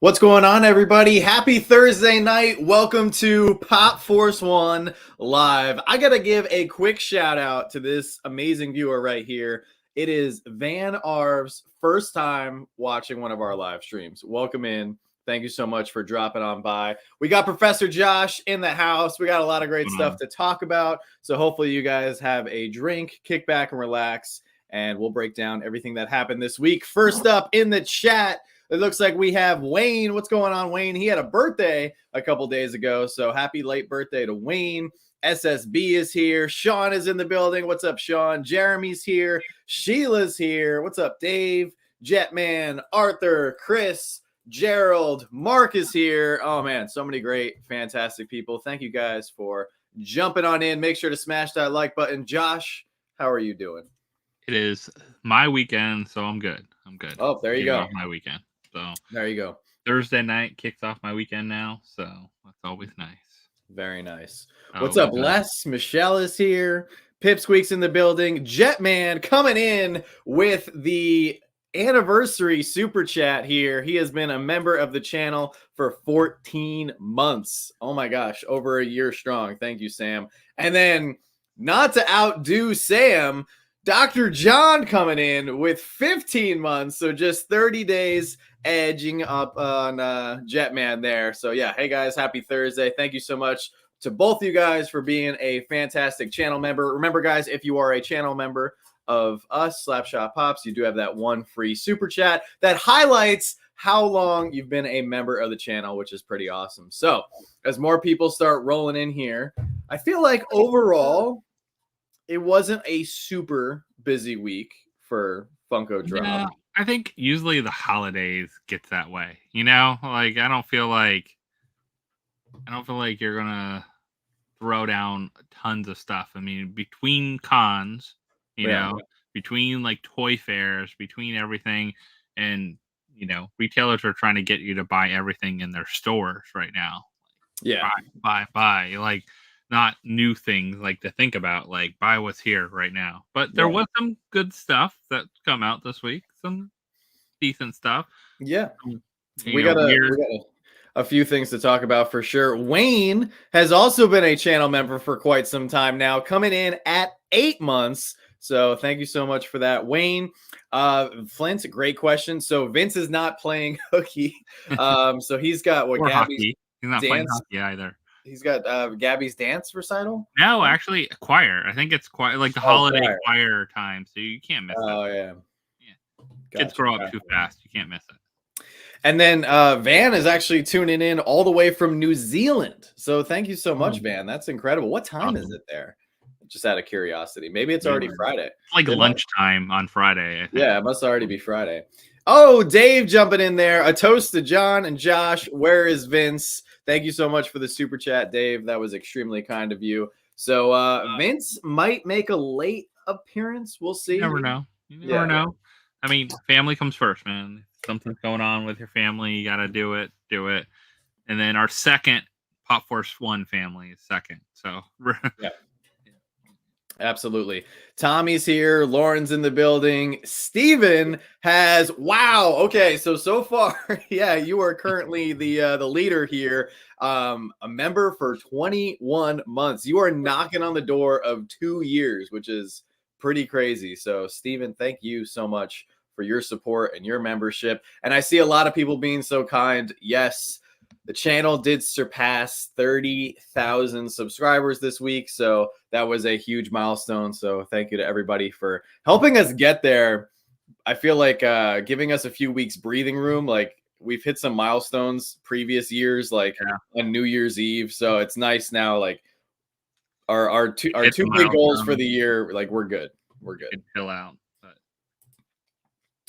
What's going on, everybody? Happy Thursday night. Welcome to Pop Force 1 Live. I got to give a quick shout out to this amazing viewer right here. It is Van Arv's first time watching one of our live streams. Welcome in. Thank you so much for dropping on by. We got Professor Josh in the house. We got a lot of great stuff to talk about. So hopefully you guys have a drink, kick back and relax, and we'll break down everything that happened this week. First up in the chat, it looks like we have Wayne. What's going on, Wayne? He had a birthday a couple days ago, so happy late birthday to Wayne. SSB is here. Sean is in the building. What's up, Sean? Jeremy's here. Sheila's here. What's up, Dave? Jetman, Arthur, Chris, Gerald, Mark is here. Oh, man, so many great, fantastic people. Thank you guys for jumping on in. Make sure to smash that like button. Josh, how are you doing? It is my weekend, so I'm good. Oh, there you go. My weekend. So there you go. Thursday night kicks off my weekend now, so that's always nice. Very nice. What's up, Les? Michelle is here. Pipsqueak's in the building. Jetman coming in with the anniversary super chat here. He has been a member of the channel for 14 months. Oh my gosh, over a year strong. Thank you, Sam. And then, not to outdo Sam, Dr. John coming in with 15 months, so just 30 days edging up on Jetman there. So yeah, hey guys, happy Thursday. Thank you so much to both of you guys for being a fantastic channel member. Remember guys, if you are a channel member of us, Slapshot Pops, you do have that one free super chat that highlights how long you've been a member of the channel, which is pretty awesome. So as more people start rolling in here, I feel like overall it wasn't a super busy week for Funko drop. Yeah, I think usually the holidays gets that way. You know, like I don't feel like you're gonna throw down tons of stuff. I mean, between cons, you know, between like toy fairs, between everything, and you know, retailers are trying to get you to buy everything in their stores right now. Yeah, buy. Like not new things like to think about, like buy what's here right now. But there was some good stuff that come out this week, some decent stuff. Yeah, we got a few things to talk about for sure. Wayne has also been a channel member for quite some time now, coming in at 8 months. So thank you so much for that, Wayne. Flint, great question. So Vince is not playing hooky. So he's got what Gabby's hockey. He's not playing hockey either. He's got Gabby's dance recital. No, actually, choir. I think it's choir, like the holiday choir time. So you can't miss it. Oh yeah. Gotcha, kids grow up too fast. You can't miss it. And then Van is actually tuning in all the way from New Zealand. So thank you so much, Van. That's incredible. What time is it there? Just out of curiosity. Maybe it's already Friday. It's like lunchtime on Friday. Yeah, it must already be Friday. Oh, Dave jumping in there. A toast to John and Josh. Where is Vince? Thank you so much for the super chat, Dave. That was extremely kind of you. So Vince might make a late appearance. We'll see. You never know. You never know. I mean, family comes first, man. Something's going on with your family. You got to do it. And then our second Pop Force 1 family is second. So yeah. Absolutely. Tommy's here. Lauren's in the building. Steven has, wow. Okay. So far, yeah, you are currently the leader here. A member for 21 months. You are knocking on the door of 2 years, which is pretty crazy. So Steven, thank you so much for your support and your membership. And I see a lot of people being so kind. Yes, the channel did surpass 30,000 subscribers this week. So that was a huge milestone. So thank you to everybody for helping us get there. I feel like giving us a few weeks breathing room. Like we've hit some milestones previous years, like on New Year's Eve. So it's nice now. Like our two big goals for the year. Like we're good. We're good. Chill out. But...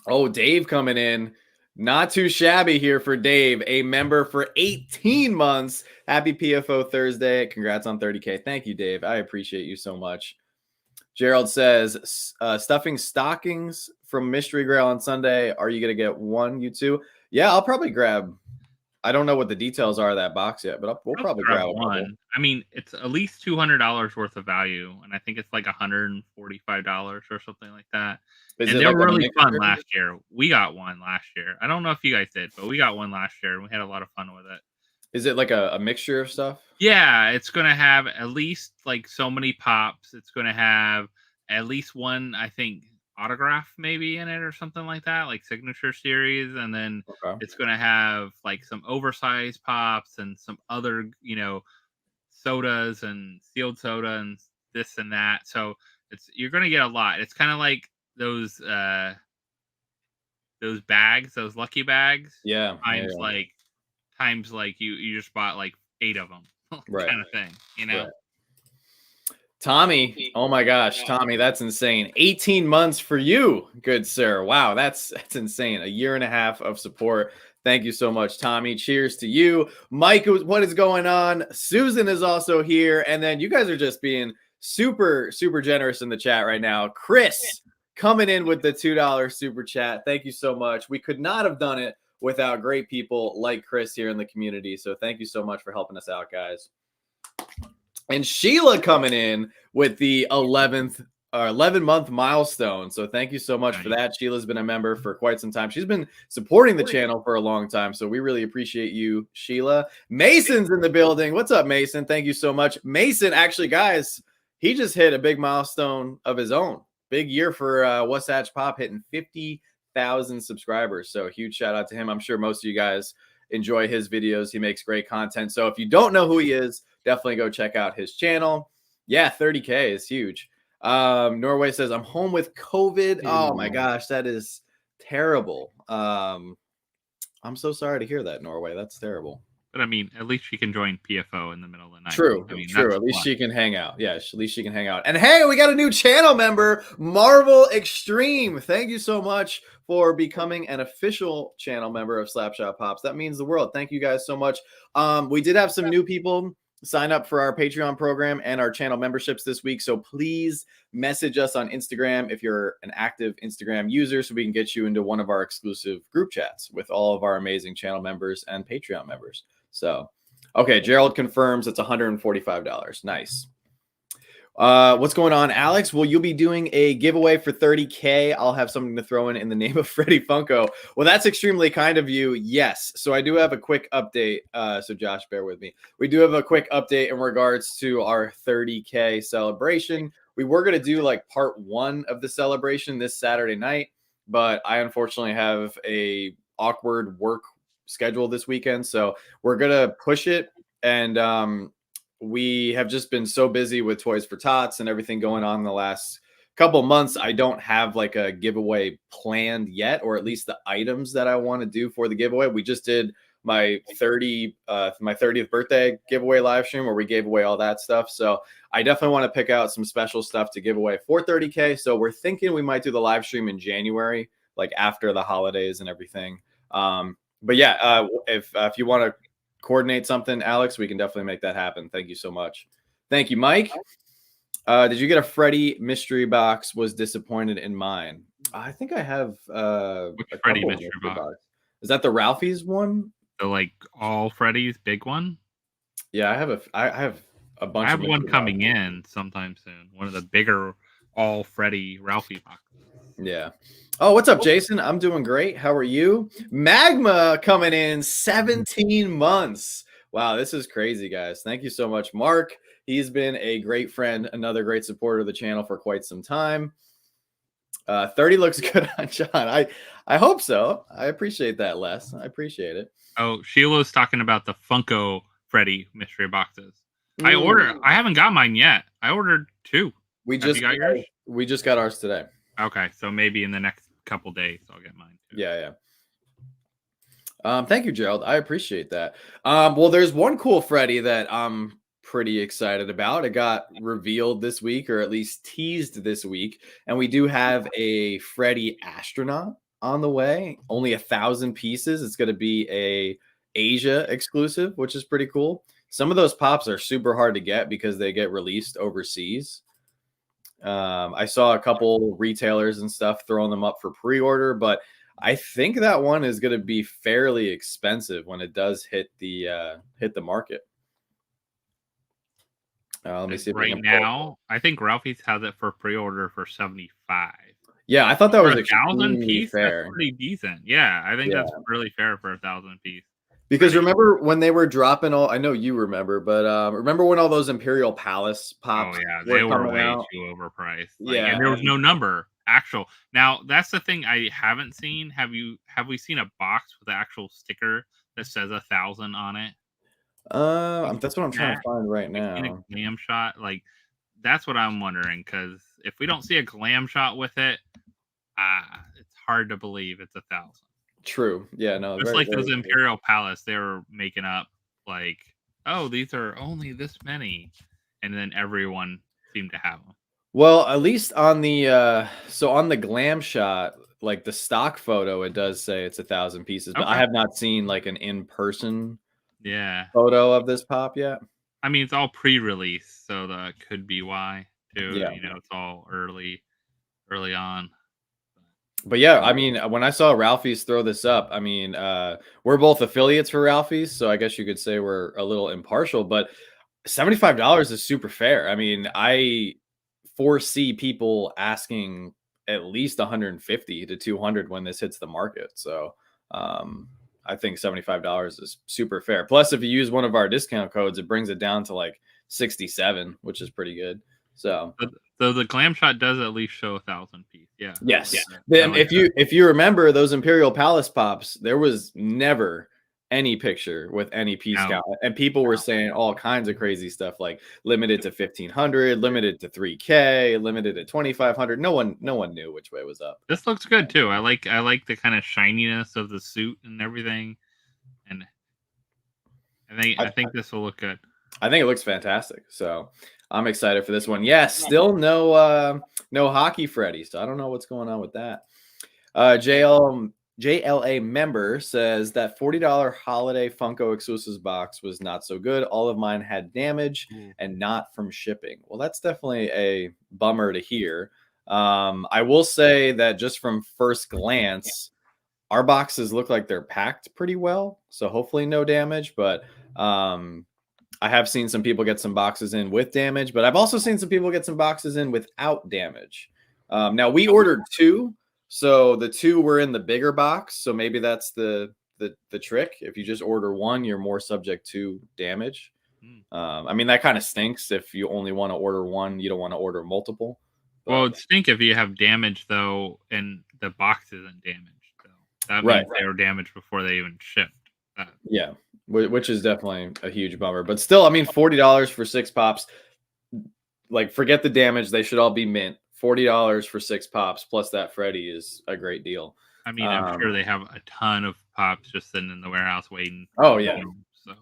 Oh, Dave coming in. Not too shabby here for Dave, a member for 18 months. Happy PFO Thursday. Congrats on 30K. Thank you, Dave. I appreciate you so much. Gerald says, stuffing stockings from Mystery Grail on Sunday. Are you going to get one, you two? Yeah, I'll probably grab I don't know what the details are of that box yet, but we'll probably grab one. I mean, it's at least $200 worth of value, and I think it's like $145 or something like that. And they were really fun last year. We got one last year. I don't know if you guys did, but we got one last year, and we had a lot of fun with it. Is it like a mixture of stuff? Yeah, it's gonna have at least like so many pops. It's gonna have at least one, I think, autograph maybe in it or something like that, like signature series, and then it's gonna have like some oversized pops and some other, sodas and sealed soda and this and that. So you're gonna get a lot. It's kind of like those bags, those lucky bags. Yeah. Times like you just bought like 8 of them. Right. Kind of thing, Right. Tommy, oh my gosh, Tommy, that's insane. 18 months for you, good sir. Wow, that's insane. A year and a half of support. Thank you so much, Tommy. Cheers to you. Mike, what is going on? Susan is also here. And then you guys are just being super, super generous in the chat right now. Chris coming in with the $2 super chat. Thank you so much. We could not have done it without great people like Chris here in the community. So thank you so much for helping us out, guys. And Sheila coming in with the 11-month milestone. So thank you so much for that. Sheila's been a member for quite some time. She's been supporting the channel for a long time. So we really appreciate you, Sheila. Mason's in the building. What's up, Mason? Thank you so much. Mason, actually, guys, he just hit a big milestone of his own. Big year for Wasatch Pop, hitting 50,000 subscribers. So huge shout out to him. I'm sure most of you guys enjoy his videos. He makes great content. So if you don't know who he is, definitely go check out his channel. Yeah, 30K is huge. Norway says, I'm home with COVID. Oh my gosh, that is terrible. I'm so sorry to hear that, Norway. That's terrible. But I mean, at least she can join PFO in the middle of the night. True, true. At least she can hang out. Yeah, at least she can hang out. And hey, we got a new channel member, Marvel Extreme. Thank you so much for becoming an official channel member of Slapshot Pops. That means the world. Thank you guys so much. We did have some new people sign up for our Patreon program and our channel memberships this week. So please message us on Instagram if you're an active Instagram user so we can get you into one of our exclusive group chats with all of our amazing channel members and Patreon members. So, okay, Gerald confirms it's $145. Nice. What's going on, Alex? Well, you'll be doing a giveaway for 30K. I'll have something to throw in the name of Freddy Funko. Well, that's extremely kind of you. Yes. So I do have a quick update. So Josh, bear with me. We do have a quick update in regards to our 30K celebration. We were going to do like part 1 of the celebration this Saturday night, but I unfortunately have a awkward work schedule this weekend. So we're going to push it. And, we have just been so busy with Toys for Tots and everything going on in the last couple months. I don't have like a giveaway planned yet, or at least the items that I want to do for the giveaway. We just did my 30th birthday giveaway live stream where we gave away all that stuff. So I definitely want to pick out some special stuff to give away for 30K. So we're thinking we might do the live stream in January, like after the holidays and everything. But yeah, if you want to coordinate something, Alex, we can definitely make that happen. Thank you so much. Thank you, Mike. Did you get a Freddy mystery box? Was disappointed in mine. I think I have which Freddy mystery box? Is that the Ralphie's one? The like all Freddy's big one? Yeah, I have a bunch. I have one coming in sometime soon. One of the bigger all Freddy Ralphie boxes. Yeah. Oh, what's up, Jason? I'm doing great. How are you? Magma coming in 17 months. Wow, this is crazy, guys. Thank you so much, Mark. He's been a great friend, another great supporter of the channel for quite some time. 30 looks good on John. I hope so. I appreciate that, Les. I appreciate it. Oh, Sheila's talking about the Funko Freddy mystery boxes. I haven't got mine yet. I ordered 2. We just got yours? We just got ours today. Okay, so maybe in the next couple days I'll get mine too. Yeah. Thank you, Gerald. I appreciate that. Well, there's one cool Freddy that I'm pretty excited about. It got revealed this week, or at least teased this week, and we do have a Freddy astronaut on the way. Only 1,000 pieces. It's going to be a Asia exclusive, which is pretty cool. Some of those pops are super hard to get because they get released overseas. I saw a couple retailers and stuff throwing them up for pre-order, but I think that one is going to be fairly expensive when it does hit the market. Let me see if I Right can pull. now, I think Ralphie's has it for pre-order for 75. Yeah, I thought that For was 1,000 extremely piece, that's fair. pretty decent. Yeah, I think that's Yeah. really fair for 1,000 piece. Because Pretty. remember when they were dropping all, I know you remember, but remember when all those Imperial Palace Oh pops yeah, they were were coming way out? too overpriced. Like, Yeah, and there was and no number actual. Now that's the thing I haven't seen. Have we seen a box with the actual sticker that says 1,000 on it? Have we that's what I'm seen trying that? to find right Have we seen now. a glam shot? Like, that's what I'm wondering. Because if we don't see a glam shot with it, it's hard to believe it's 1,000. True. Yeah, no, Just very, like those very true. Imperial Palace, they were making up like, oh, these are only this many, and then everyone seemed to have them. Well, at least on the so on the glam shot, like the stock photo, it does say it's 1,000 pieces, but I Okay. have not seen like an in-person Yeah. photo of this pop yet. I mean, it's all pre-release, so that could be why too. Yeah. It's all early on. But yeah, I mean, when I saw Ralphie's throw this up, I mean, we're both affiliates for Ralphie's, so I guess you could say we're a little impartial, but $75 is super fair. I mean, I foresee people asking at least 150 to 200 when this hits the market. So, I think $75 is super fair. Plus, if you use one of our discount codes, it brings it down to like 67, which is pretty good. So, So the glam shot does at least show 1,000 piece. Yeah. yes. I Then like that. if you remember those Imperial Palace pops, there was never any picture with any piece No, count, and people were saying all kinds of crazy stuff like limited to 1,500, limited to 3K, limited to 2,500. No one knew which way was up. this looks good too. I like the kind of shininess of the suit and everything, and I, I think this will look good. I think it looks fantastic. So I'm excited for this one. Yeah, still no hockey Freddy. So I don't know what's going on with that. JLA member says that $40 holiday Funko exclusives box was not so good. All of mine had damage and not from shipping. Well, that's definitely a bummer to hear. I will say that just from first glance, our boxes look like they're packed pretty well. So hopefully no damage, but I have seen some people get some boxes in with damage, but I've also seen some people get some boxes in without damage. Now we ordered two, so the two were in the bigger box. So maybe that's the trick. If you just order one, you're more subject to damage. I mean, that kind of stinks if you only want to order one, you don't want to order multiple. Well, But, it'd stink if you have damage though, and the box isn't damaged. Though that right. means they were damaged before they even shipped. Yeah, which is definitely a huge bummer. But still, I mean, $40 for 6 pops. Like, forget the damage; they should all be mint. $40 for 6 pops plus that Freddy is a great deal. I mean, I'm sure they have a ton of pops just sitting in the warehouse waiting. Oh yeah, So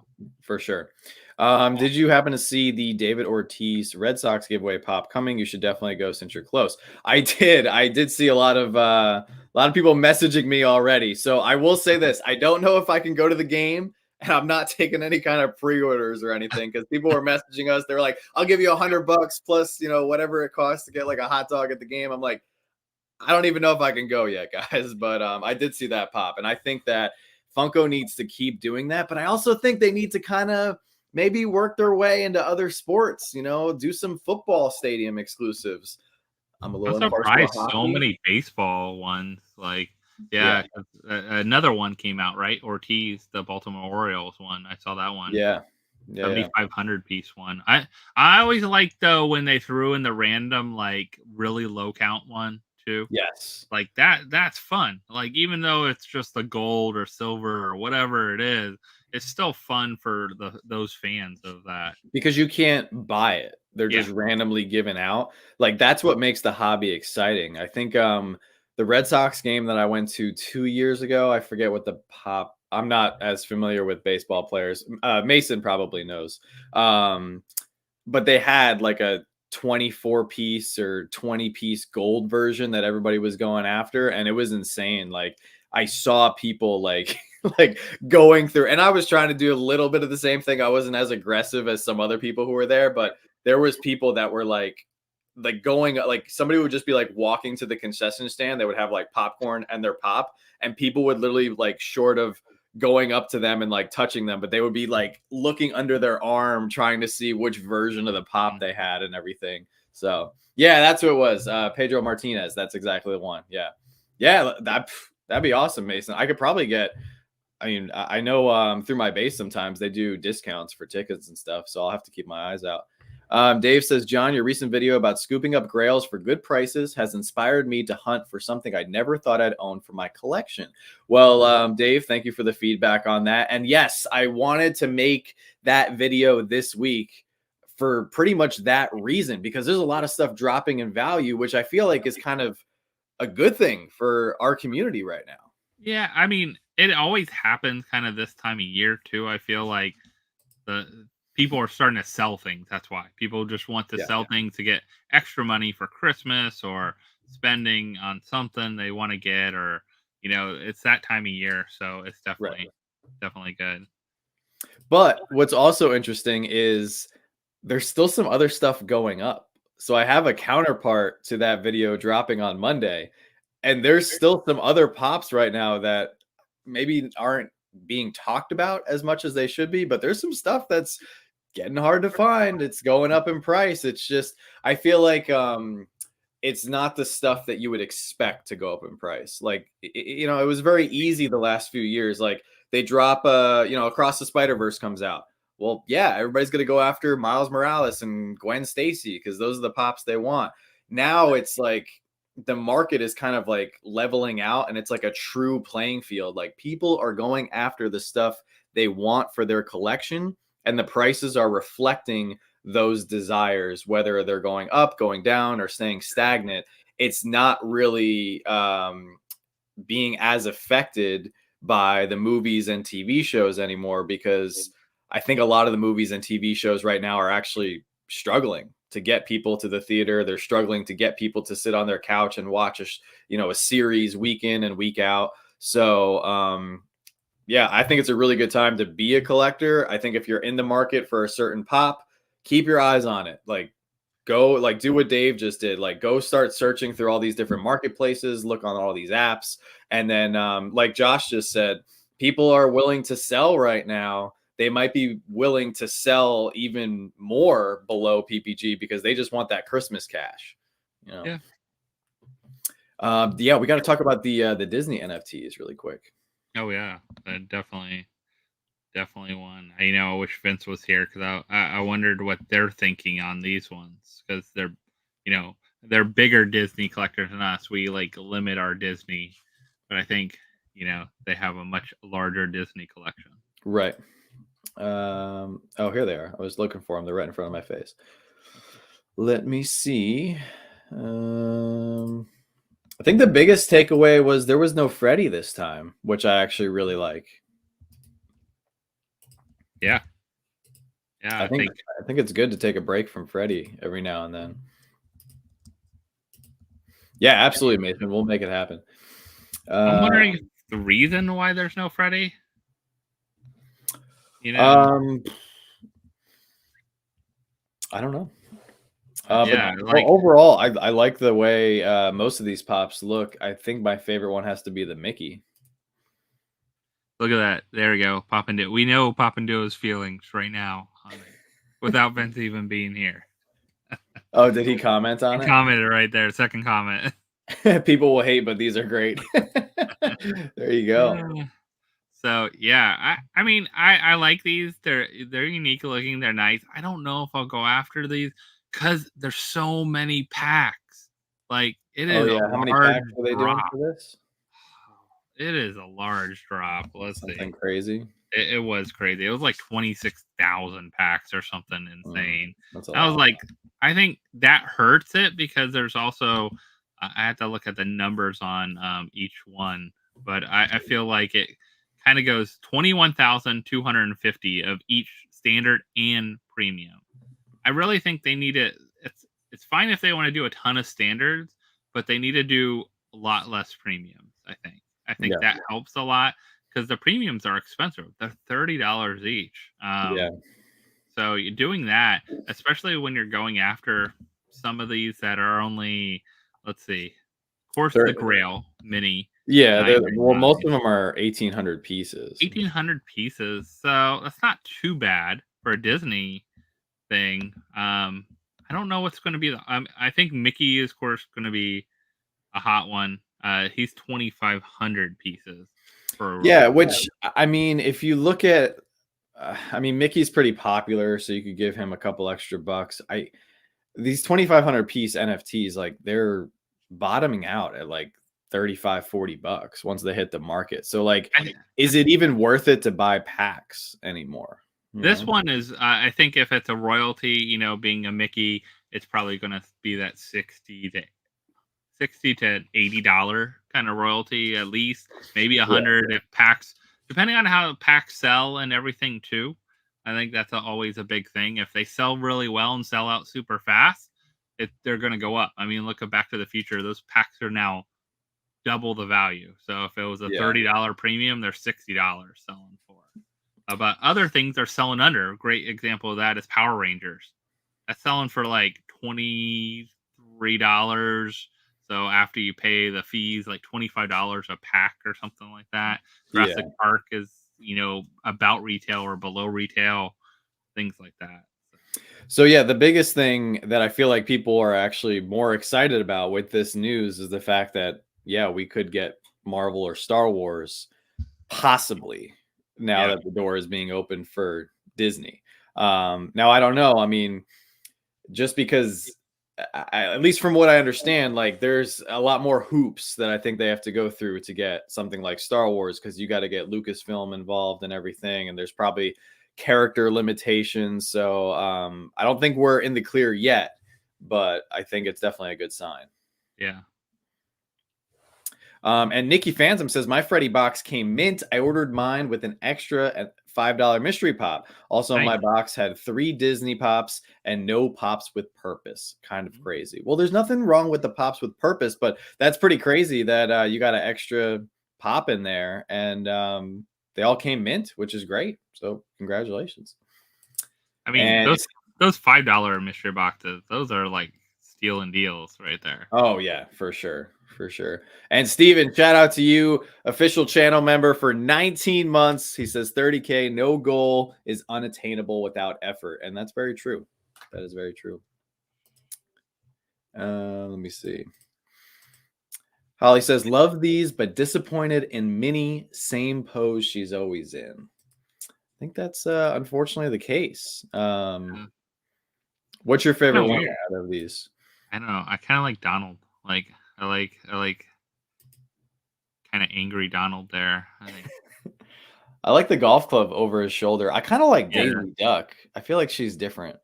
for sure. Did you happen to see the David Ortiz Red Sox giveaway pop coming? You should definitely go since you're close. I did. I did see a lot of people messaging me already. So I will say this: I don't know if I can go to the game, and I'm not taking any kind of pre-orders or anything because people were messaging us. They're like, "I'll give you $100 plus, whatever it costs to get like a hot dog at the game." I'm like, I don't even know if I can go yet, guys. But I did see that pop, and I think that Funko needs to keep doing that. But I also think they need to kind of maybe work their way into other sports. Do some football stadium exclusives. I'm a I'm little impartial to surprised so hockey. many baseball ones. Like, yeah, 'cause, another one came out, right? Ortiz, the Baltimore Orioles one. I saw that one. Yeah. 7,500 piece one. I always like though when they threw in the random like really low count one too. Yes. Like that's fun. Like, even though it's just the gold or silver or whatever it is, it's still fun for those fans of that. Because you can't buy it. They're Yeah. just randomly given out. Like, that's what makes the hobby exciting. I think the Red Sox game that I went to 2 years ago, I forget what the pop. I'm not as familiar with baseball players. Mason probably knows. But they had like a 24 piece or 20 piece gold version that everybody was going after, and it was insane. Like, I saw people like like going through, and I was trying to do a little bit of the same thing. I wasn't as aggressive as some other people who were there, but there was people that were like like going like somebody would just be like walking to the concession stand. They would have like popcorn and their pop, and people would literally like short of going up to them and like touching them, but they would be like looking under their arm trying to see which version of the pop they had and everything. So yeah, that's who it was. Pedro Martinez. That's exactly the one. Yeah. Yeah, that'd be awesome, Mason. I could probably get, I mean, I know through my base sometimes they do discounts for tickets and stuff, so I'll have to keep my eyes out. Dave says, John, your recent video about scooping up grails for good prices has inspired me to hunt for something I never thought I'd own for my collection. Well, Dave, thank you for the feedback on that. And yes, I wanted to make that video this week for pretty much that reason, because there's a lot of stuff dropping in value, which I feel like is kind of a good thing for our community right now. Yeah, I mean, it always happens kind of this time of year too. I feel like the people are starting to sell things. That's why people just want to sell things to get extra money for Christmas or spending on something they want to get, or it's that time of year, so it's definitely good. But what's also interesting is there's still some other stuff going up. So I have a counterpart to that video dropping on Monday, and there's still some other pops right now that maybe aren't being talked about as much as they should be, but there's some stuff that's getting hard to find. It's going up in price. It's just, I feel like it's not the stuff that you would expect to go up in price. Like, it was very easy the last few years. Like they drop, Across the Spider-Verse comes out. Well, yeah, everybody's going to go after Miles Morales and Gwen Stacy because those are the pops they want. Now it's like the market is kind of like leveling out, and it's like a true playing field. Like people are going after the stuff they want for their collection, and the prices are reflecting those desires, whether they're going up, going down, or staying stagnant. It's not really being as affected by the movies and TV shows anymore, because I think a lot of the movies and TV shows right now are actually struggling to get people to the theater. They're struggling to get people to sit on their couch and watch a series week in and week out. So yeah, I think it's a really good time to be a collector. I think if you're in the market for a certain pop, keep your eyes on it. Like go like do what Dave just did. Like go start searching through all these different marketplaces, look on all these apps. And then like Josh just said, people are willing to sell right now. They might be willing to sell even more below PPG because they just want that Christmas cash. Yeah. Yeah, we got to talk about the Disney NFTs really quick. Oh yeah, definitely one. I wish Vince was here because I wondered what they're thinking on these ones, because they're bigger Disney collectors than us. We like limit our Disney, but I think they have a much larger Disney collection. Right. Oh, here they are. I was looking for them. They're right in front of my face. Let me see. I think the biggest takeaway was there was no Freddy this time, which I actually really like. Yeah. I think it's good to take a break from Freddy every now and then. Yeah, absolutely, Mason. We'll make it happen. I'm wondering the reason why there's no Freddy. I don't know. Yeah, but overall, I like the way most of these pops look. I think my favorite one has to be the Mickey. Look at that. There we go. Papandreou. We know Papandreou's feelings right now without Vince even being here. Oh, did he comment on it? He commented right there. Second comment. People will hate, but these are great. There you go. So yeah, I mean I like these. They're unique looking. They're nice. I don't know if I'll go after these because there's so many packs. Like it is. Oh yeah, how many packs are they doing for this? It is a large drop. Let's something see. Crazy. It was crazy. It was like 26,000 packs or something insane. I was like, I think that hurts it because there's also I had to look at the numbers on each one, but I feel like it kind of goes 21,250 of each standard and premium. I really think they need it. It's fine if they want to do a ton of standards, but they need to do a lot less premiums. I think that helps a lot because the premiums are expensive. They're $30 each. So you're doing that, especially when you're going after some of these that are only, let's see, of course, They're- the Grail Mini. Yeah, well, most $9.99. of them are 1,800 pieces. 1,800 pieces, so that's not too bad for a Disney thing. I don't know what's going to be. I think Mickey is, of course, going to be a hot one. He's 2,500 pieces for Yeah, which I mean, if you look at, I mean, Mickey's pretty popular, so you could give him a couple extra bucks. These 2,500 piece NFTs, like they're bottoming out at like 35, 40 bucks once they hit the market. So like, is it even worth it to buy packs anymore? This one is, I think, if it's a royalty, being a Mickey, it's probably going to be that $60 to $80 kind of royalty at least, maybe 100 if packs, depending on how packs sell and everything too. I think that's always a big thing. If they sell really well and sell out super fast, they're going to go up. I mean, look at Back to the Future; those packs are now double the value. So if it was a $30 premium, they're $60 selling for. But other things are selling under. A great example of that is Power Rangers. That's selling for like $23. So after you pay the fees, like $25 a pack or something like that. Jurassic Park is, about retail or below retail, things like that. So yeah, the biggest thing that I feel like people are actually more excited about with this news is the fact that, we could get Marvel or Star Wars possibly now that the door is being opened for Disney. Now, I don't know. I mean, just because at least from what I understand, like there's a lot more hoops that I think they have to go through to get something like Star Wars, because you got to get Lucasfilm involved and everything. And there's probably character limitations. So I don't think we're in the clear yet, but I think it's definitely a good sign. Yeah. And Nikki Phantom says, my Freddy box came mint. I ordered mine with an extra $5 mystery pop. Also, my box had 3 Disney pops and no pops with purpose. Kind of crazy. Well, there's nothing wrong with the pops with purpose, but that's pretty crazy that you got an extra pop in there. And they all came mint, which is great. So congratulations. I mean, those $5 mystery boxes, those are like stealing deals right there. Oh, yeah, for sure. For sure. And Steven, shout out to you, official channel member for 19 months. He says 30K, no goal is unattainable without effort. And that's very true. That is very true. Let me see. Holly says, love these, but disappointed in Minnie, same pose she's always in. I think that's unfortunately the case. What's your favorite one out of these? I don't know. I kind of like Donald. Like, I like kind of angry Donald there. I think. I like the golf club over his shoulder. I kind of like Daisy Duck. I feel like she's different.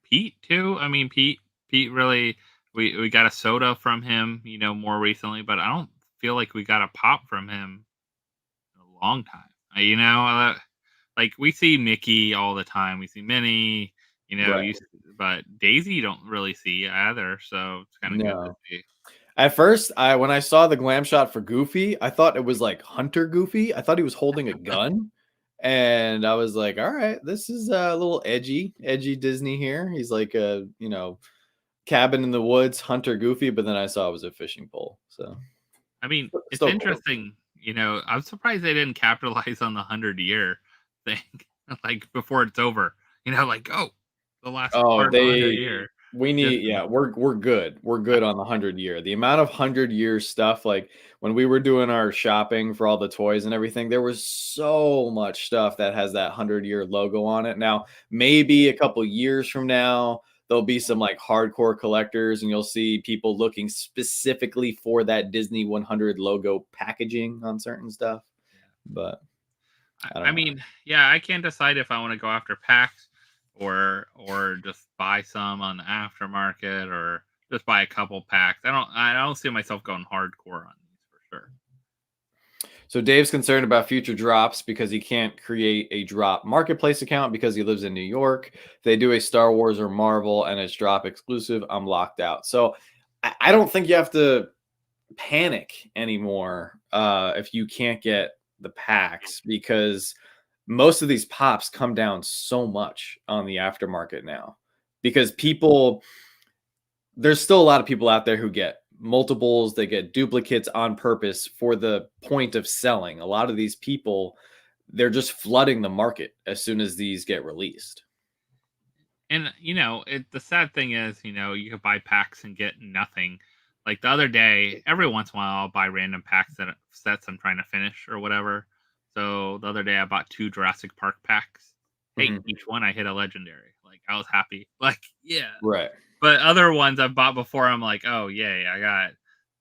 Pete too. I mean, Pete really. We got a soda from him, more recently, but I don't feel like we got a pop from him in a long time. Like we see Mickey all the time. We see Minnie. But Daisy you don't really see either. So it's kind of good to see. At first, when I saw the glam shot for Goofy, I thought it was like Hunter Goofy. I thought he was holding a gun. And I was like, all right, this is a little edgy Disney here. He's like a, cabin in the woods, Hunter Goofy. But then I saw it was a fishing pole. So, I mean, it's interesting. I'm surprised they didn't capitalize on the 100-year thing, like before it's over. The last part of the 100-year. We need, we're good. We're good on the 100-year. The amount of 100-year stuff, like when we were doing our shopping for all the toys and everything, there was so much stuff that has that 100-year logo on it. Now, maybe a couple years from now, there'll be some like hardcore collectors and you'll see people looking specifically for that Disney 100 logo packaging on certain stuff. But I mean, I can't decide if I want to go after packs or just buy some on the aftermarket or just buy a couple packs. I don't see myself going hardcore on these for sure. So Dave's concerned about future drops because he can't create a drop marketplace account because he lives in New York. If they do a Star Wars or Marvel and it's drop exclusive, I'm locked out. So I don't think you have to panic anymore if you can't get the packs, because most of these pops come down so much on the aftermarket now because people there's still a lot of people out there who get multiples, they get duplicates on purpose for the point of selling. A lot of these people, they're just flooding the market as soon as these get released. And the sad thing is, you could buy packs and get nothing. Like the other day, every once in a while, I'll buy random packs that sets I'm trying to finish or whatever. So the other day, I bought 2 Jurassic Park packs. Hey, Mhm. each one I hit a legendary. Like I was happy. Like yeah. Right. But other ones I've bought before, I'm like, oh yay, I got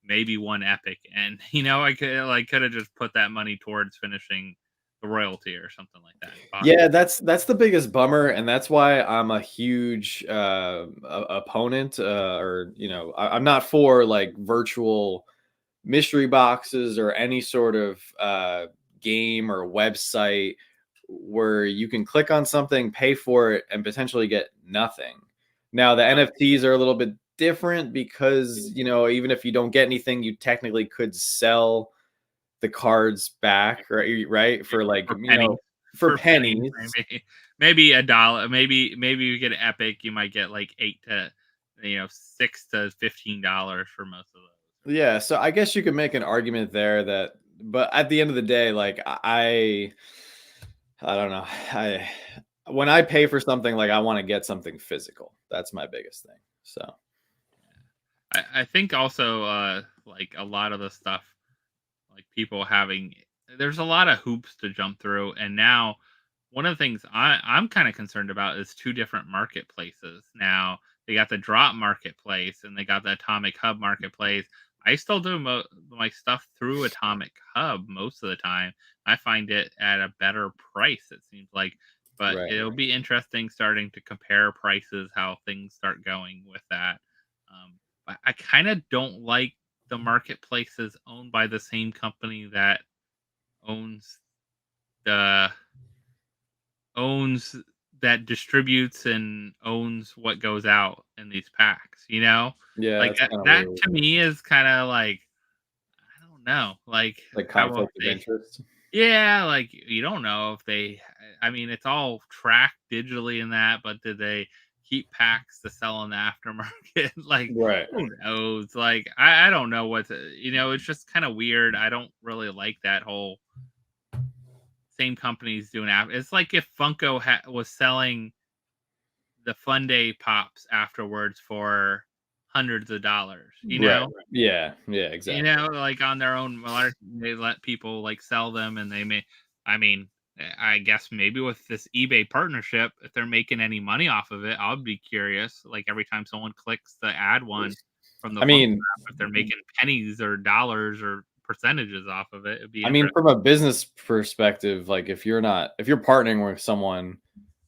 maybe one epic, and I could have just put that money towards finishing the royalty or something like that. Yeah, that's the biggest bummer, and that's why I'm a huge opponent, or I'm not for like virtual mystery boxes or any sort of game or website where you can click on something, pay for it, and potentially get nothing. Now, the NFTs are a little bit different because, even if you don't get anything, you technically could sell the cards back, right? Right? For like, For pennies. for For pennies, pennies. maybe a dollar. Maybe you get an epic, you might get like 6 to $15 for most of those. Yeah, so I guess you could make an argument there that, but at the end of the day, like I don't know. When I pay for something, like I want to get something physical. That's my biggest thing. So I think also like a lot of the stuff, like people having, there's a lot of hoops to jump through, and now one of the things I'm kind of concerned about is 2 different marketplaces. Now they got the drop marketplace and they got the Atomic Hub marketplace. I still do my stuff through Atomic Hub most of the time. I find it at a better price, it seems like. But right. it'll be interesting starting to compare prices, how things start going with that. But I kind of don't like the marketplaces owned by the same company that owns the owns that distributes and owns what goes out in these packs, Yeah, Like that's kind of that weird. to me is kind of like, I don't know, like Like how if conflict of they interest. yeah, like you don't know if they I mean it's all tracked digitally in that, but did they keep packs to sell in the aftermarket? Like Right. who knows? Like I don't know what to, it's just kind of weird. I don't really like that whole same companies doing app. It's like if Funko was selling the Fun Day pops afterwards for hundreds of dollars, Right. Yeah. Yeah, exactly. like on their own, they let people like sell them, and they may, I mean, I guess maybe with this eBay partnership, if they're making any money off of it, I'll be curious. Like every time someone clicks the ad one from the I Funko mean, app, if they're making pennies or dollars or percentages off of it, it'd be I mean, interesting. from a business perspective, like if you're partnering with someone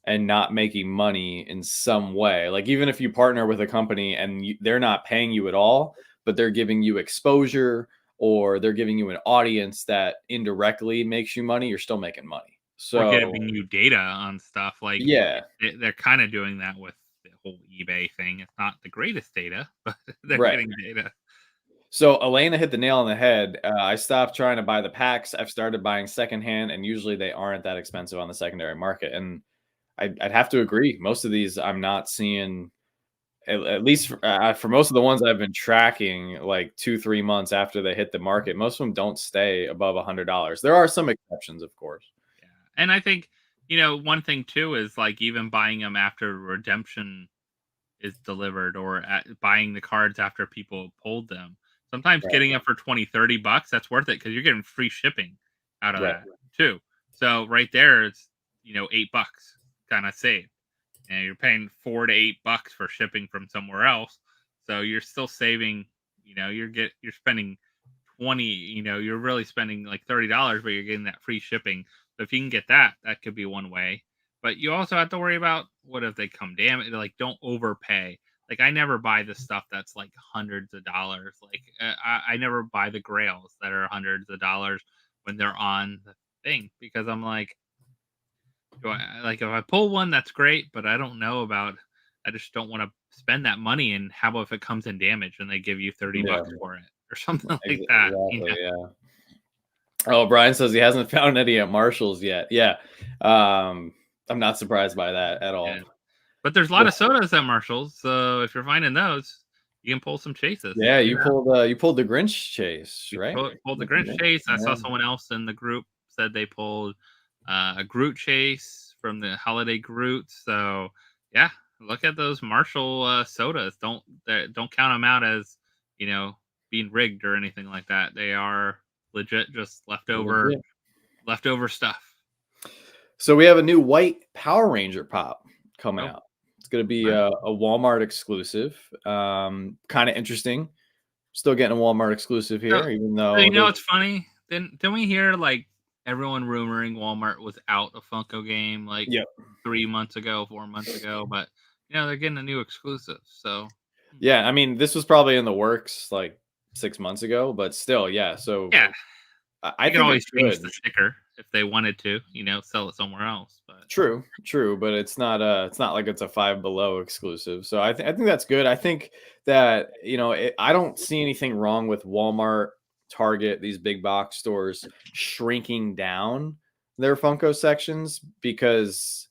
and not making money in some way, like even if you partner with a company and they're not paying you at all, but they're giving you exposure or they're giving you an audience that indirectly makes you money, you're still making money. Or So giving you data on stuff, like, yeah, they're kinda doing that with the whole eBay thing. It's not the greatest data, but they're right. getting data. So Elena hit the nail on the head. I stopped trying to buy the packs. I've started buying secondhand, and usually they aren't that expensive on the secondary market. And I'd have to agree. Most of these I'm not seeing, at least for most of the ones I've been tracking, like 2, 3 months after they hit the market. Most of them don't stay above $100. There are some exceptions, of course. Yeah, and I think, one thing too is, like, even buying them after redemption is delivered, or buying the cards after people pulled them. Sometimes Right, getting it for 20, $30, that's worth it because you're getting free shipping out of right, that too. So right there, it's, $8 kind of saved. And you're paying $4 to $8 for shipping from somewhere else. So you're still saving, you're spending 20, you're really spending like $30, but you're getting that free shipping. So if you can get that, that could be one way. But you also have to worry about what if they come damaged, like don't overpay. Like I never buy the stuff that's like hundreds of dollars. Like I never buy the grails that are hundreds of dollars when they're on the thing, because I'm like, do I like if I pull one, that's great, but I don't know about. I just don't want to spend that money. And how about if it comes in damage and they give you 30 yeah, bucks for it or something like that? exactly, yeah. Oh, Brian says he hasn't found any at Marshalls yet. Yeah, I'm not surprised by that at all. Yeah. But there's a lot of sodas at Marshalls, so if you're finding those, you can pull some chases. Yeah, you pulled the Grinch chase, You right? pulled the Grinch chase. I saw Yeah. someone else in the group said they pulled a Groot chase from the Holiday Groot. So yeah, look at those Marshall sodas. Don't count them out as being rigged or anything like that. They are legit, just Legit. leftover stuff. So we have a new white Power Ranger pop coming Oh, out. It's going to be nice. a Walmart exclusive. Kind of interesting. Still getting a Walmart exclusive So, here, even so though there's it's funny. Didn't we hear like everyone rumoring Walmart was out a Funko game like yeah. 3 months ago, 4 months ago? But they're getting a new exclusive. So Yeah, I mean, this was probably in the works like 6 months ago, but still, yeah. So yeah, I they could think always it's change good. the sticker if they wanted to. Sell it somewhere else. But True, but it's not like it's a Five Below exclusive. So I think that's good. I think that I don't see anything wrong with Walmart, Target, these big box stores shrinking down their Funko sections because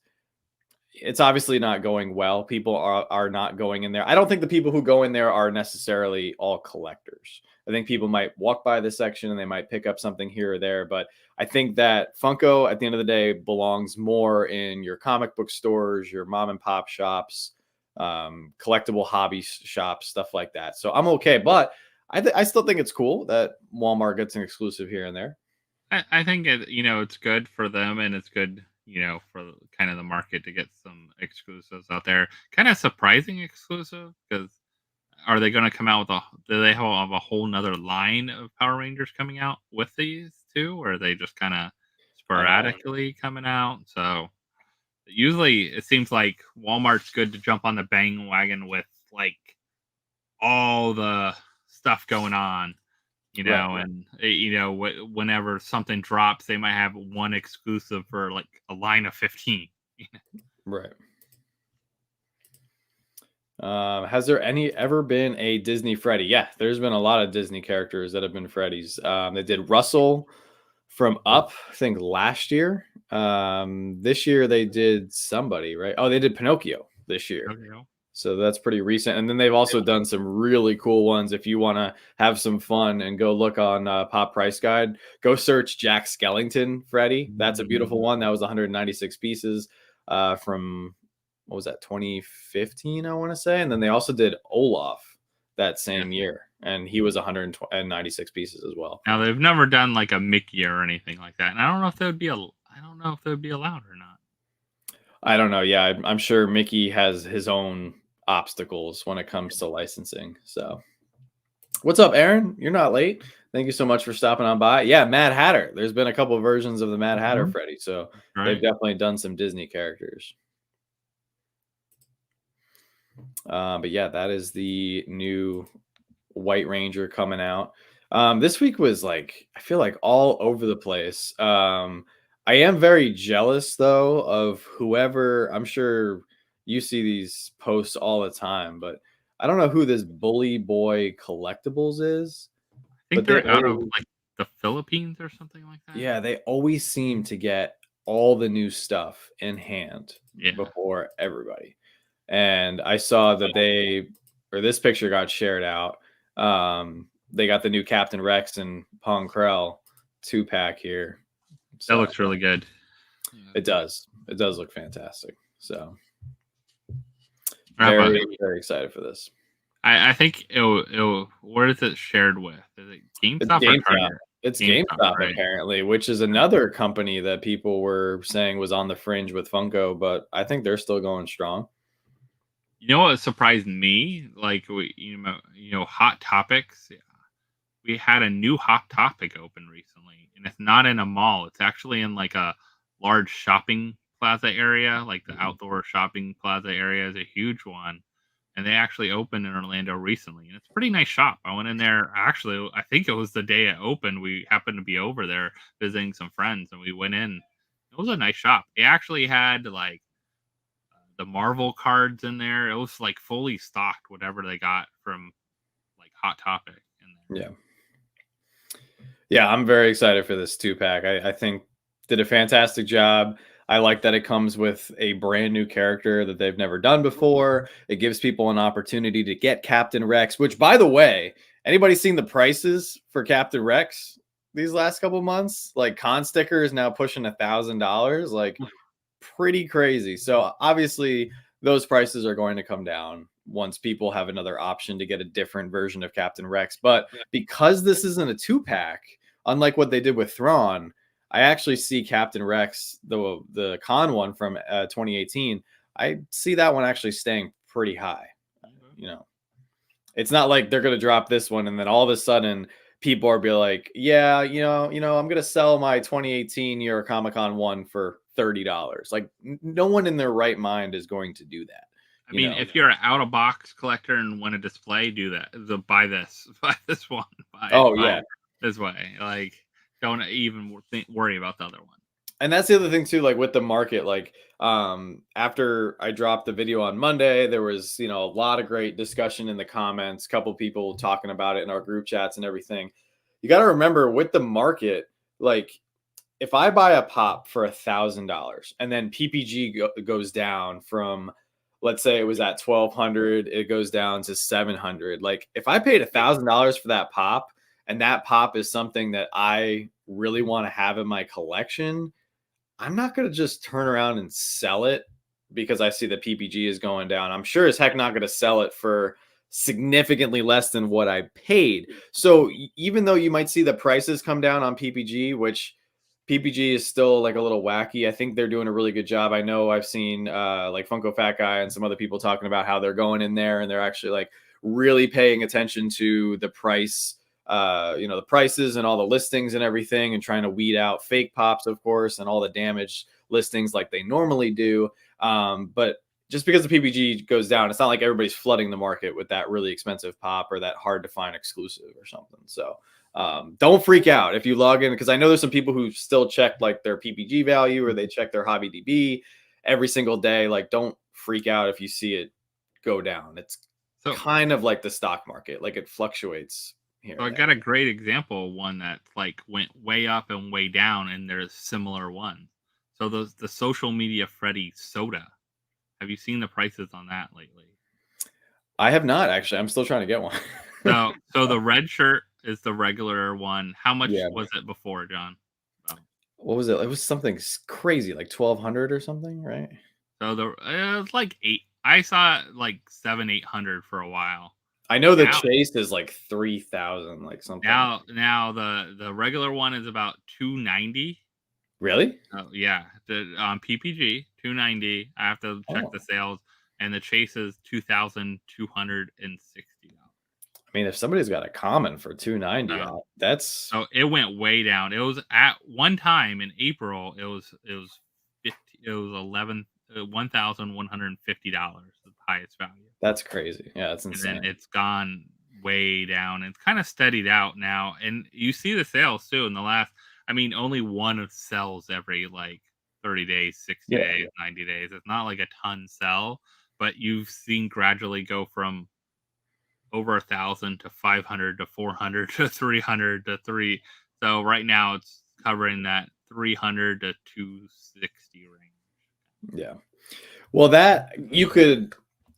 it's obviously not going well. People are not going in there. I don't think the people who go in there are necessarily all collectors. I think people might walk by the section and they might pick up something here or there, but I think that Funko at the end of the day belongs more in your comic book stores, your mom and pop shops, collectible hobby shops, stuff like that. So I'm okay, but I still think it's cool that Walmart gets an exclusive here and there. I think it's good for them, and it's good for kind of the market to get some exclusives out there. Kind of surprising exclusive because are they going to come out with do they have a whole nother line of Power Rangers coming out with these two, or are they just kind of I don't know. sporadically coming out? So usually it seems like Walmart's good to jump on the bandwagon with like all the stuff going on, Right, and whenever something drops, they might have one exclusive for like a line of 15. right. Has there ever been a Disney Freddy? Yeah, there's been a lot of Disney characters that have been Freddy's. They did Russell from Up, I think last year. This year they did somebody, right? Oh, they did Pinocchio this year. Okay. So that's pretty recent. And then they've also done some really cool ones. If you want to have some fun and go look on Pop Price Guide, go search Jack Skellington Freddy. That's a beautiful one. That was 196 pieces from what was that, 2015, I want to say. And then they also did Olaf that Yeah. same year, and he was 196 pieces as well. Now they've never done like a Mickey or anything like that, and I don't know if they would be allowed or not. I don't know. Yeah, I'm sure Mickey has his own obstacles when it comes to licensing. So, what's up, Aaron? You're not late. Thank you so much for stopping on by. Yeah, Mad Hatter. There's been a couple of versions of the Mad Hatter Freddy, so they've Right. definitely done some Disney characters. But yeah, that is the new White Ranger coming out. This week was like, I feel like all over the place. I am very jealous though of whoever, I'm sure you see these posts all the time, but I don't know who this Bully Boy Collectibles is, I think but they they're out of always, like the Philippines or something like that. yeah, they always seem to get all the new stuff in hand Yeah. before everybody. And I saw that this picture got shared out. They got the new Captain Rex and Pong Krell 2-pack here. That So looks really good. it does. It does look fantastic. So How about very excited for this. I think where is it shared with? Is it It's GameStop or GameStop. Target? It's GameStop, GameStop right? apparently, which is another company that people were saying was on the fringe with Funko, but I think they're still going strong. You know what surprised me? Like Hot Topics. We had a new Hot Topic open recently, and it's not in a mall. It's actually in like a large shopping plaza area, like the outdoor shopping plaza area is a huge one. And they actually opened in Orlando recently, and it's a pretty nice shop. I went in there. Actually, I think it was the day it opened. We happened to be over there visiting some friends, and we went in. It was a nice shop. It actually had like the Marvel cards in there. It was like fully stocked, whatever they got from like Hot Topic in there. Yeah. Yeah, I'm very excited for this 2-pack. I think did a fantastic job. I like that it comes with a brand new character that they've never done before. It gives people an opportunity to get Captain Rex, which, by the way, anybody seen the prices for Captain Rex these last couple months? Like, con sticker is now pushing $1,000. Like, pretty crazy. So obviously those prices are going to come down once people have another option to get a different version of Captain Rex. But because this isn't a 2-pack, unlike what they did with Thrawn, I actually see Captain Rex, the con one from 2018. I see that one actually staying pretty high. You know, it's not like they're going to drop this one and then all of a sudden people are be like, yeah, I'm going to sell my 2018 New York Comic Con one for $30. Like, no one in their right mind is going to do that. I mean, if you're an out of box collector and want a display, do that. Buy this one. Buy this way. Like, don't even worry about the other one. And that's the other thing too, like with the market, like after I dropped the video on Monday, there was, a lot of great discussion in the comments, a couple people talking about it in our group chats and everything. You got to remember with the market, like if I buy a pop for $1,000 and then PPG goes down from, let's say it was at 1,200, it goes down to 700. Like if I paid $1,000 for that pop and that pop is something that I really want to have in my collection, I'm not going to just turn around and sell it because I see the PPG is going down. I'm sure as heck not going to sell it for significantly less than what I paid. So even though you might see the prices come down on PPG, which PPG is still like a little wacky, I think they're doing a really good job. I know I've seen like Funko Fat Guy and some other people talking about how they're going in there and they're actually like really paying attention to the price, the prices and all the listings and everything, and trying to weed out fake pops, of course, and all the damaged listings like they normally do. But just because the PPG goes down, it's not like everybody's flooding the market with that really expensive pop or that hard to find exclusive or something. So don't freak out if you log in, because I know there's some people who still check like their PPG value or they check their Hobby DB every single day. Like, don't freak out if you see it go down. It's kind of like the stock market, like it fluctuates here. So I got a great example, one that like went way up and way down, and there's similar ones. So the social media Freddy soda. Have you seen the prices on that lately? I have not, actually. I'm still trying to get one. So the red shirt is the regular one. How much was it before, John? What was it? It was something crazy, like 1,200 or something, right? So it was like 8. I saw it like 700-800 for a while. I know the Chase is like 3,000, like something. Now the regular one is about 290. Really? Oh yeah, on PPG 290. I have to check the sales, and the Chase is $2,260. I mean, if somebody's got a common for 290, that's so it went way down. It was at one time in April. It was $1,150, the highest value. That's crazy. Yeah, that's insane. And then it's gone way down. It's kind of steadied out now, and you see the sales too in the last. I mean, only one sells every like 30 days, 60 days, 90 days. It's not like a ton sell, but you've seen gradually go from over 1,000 to 500 to 400 to 300 to 3. So right now it's covering that 300 to 260 range. Yeah. Well, that you could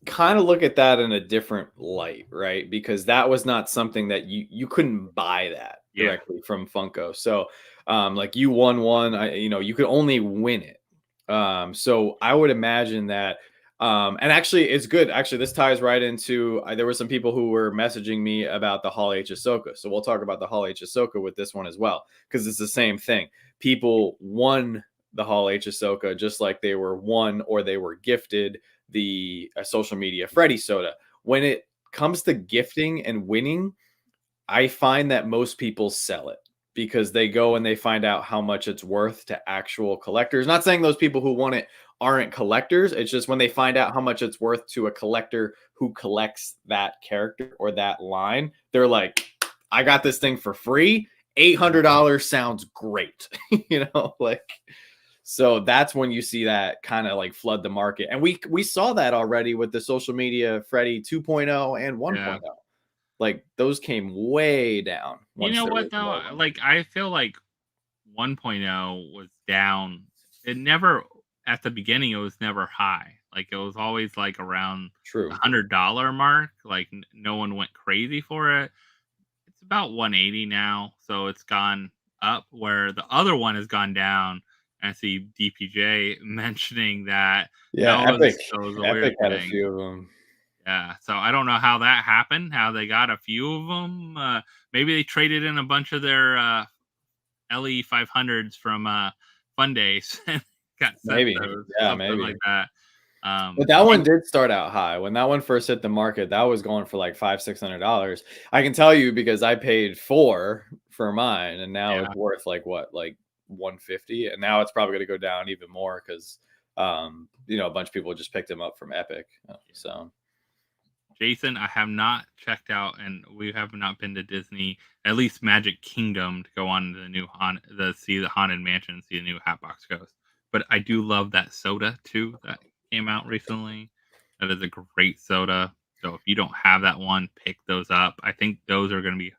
kind of look at that in a different light, right? Because that was not something that you couldn't buy that directly from Funko. So like you won one, you could only win it. So I would imagine that and actually it's good. Actually, this ties right into there were some people who were messaging me about the Hall H Ahsoka. So we'll talk about the Hall H Ahsoka with this one as well, because it's the same thing. People won the Hall H Ahsoka just like they were won or they were gifted the social media Freddy soda. When it comes to gifting and winning, I find that most people sell it because they go and they find out how much it's worth to actual collectors. Not saying those people who want it aren't collectors. It's just when they find out how much it's worth to a collector who collects that character or that line, they're like, I got this thing for free. $800 sounds great. So that's when you see that kind of like flood the market. And we saw that already with the social media Freddy 2.0 and 1.0. Yeah. Like those came way down. You know what though? Like I feel like 1.0 was down. It never at the beginning it was never high. Like it was always like around the True. $100 mark. Like no one went crazy for it. It's about 180 now, so it's gone up. Where the other one has gone down. I see DPJ mentioning that Yeah, that Epic. was a Epic weird had a thing. few of them. Yeah, so I don't know how that happened. How they got a few of them. Maybe they traded in a bunch of their LE 500s from Fun Days and got sent Maybe. those, Yeah, something maybe. like that. But that one And did start out high. When that one first hit the market, that was going for like $500-$600. I can tell you because I paid 4 for mine, and now yeah, it's worth like what, like 150, and now it's probably going to go down even more because a bunch of people just picked them up from Epic. So Jason, I have not checked out, and we have not been to Disney, at least Magic Kingdom, to go on to the new see the Haunted Mansion, see the new Hatbox Ghost. But I do love that soda too that came out recently. That is a great soda. So if you don't have that one, pick those up. I think those are going to be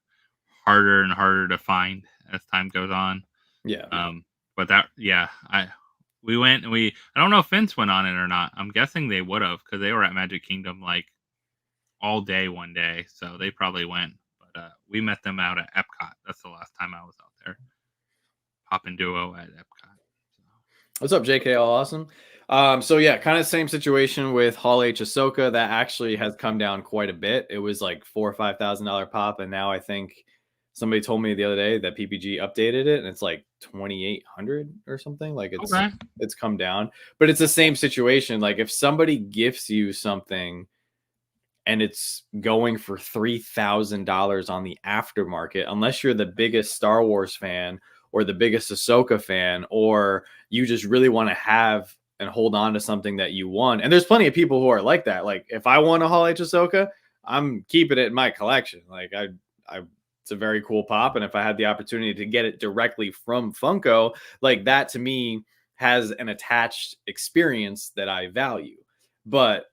harder and harder to find as time goes on. yeah. But that, yeah, we went and I don't know if Vince went on it or not. I'm guessing they would have because they were at Magic Kingdom like all day one day, so they probably went. But we met them out at Epcot. That's the last time I was out there. Poppin' duo at Epcot. So. What's up, JK? All awesome. So yeah, kind of same situation with Hall H Ahsoka. That actually has come down quite a bit. It was like $4,000 or $5,000 pop, and now I think somebody told me the other day that PPG updated it, and it's like 2,800 or something. Like Okay. it's come down, but it's the same situation. Like if somebody gifts you something and it's going for $3,000 on the aftermarket, unless you're the biggest Star Wars fan or the biggest Ahsoka fan, or you just really want to have and hold on to something that you won. And there's plenty of people who are like that. Like if I won a Hall H Ahsoka, I'm keeping it in my collection. Like it's a very cool pop. And if I had the opportunity to get it directly from Funko, like that to me has an attached experience that I value. But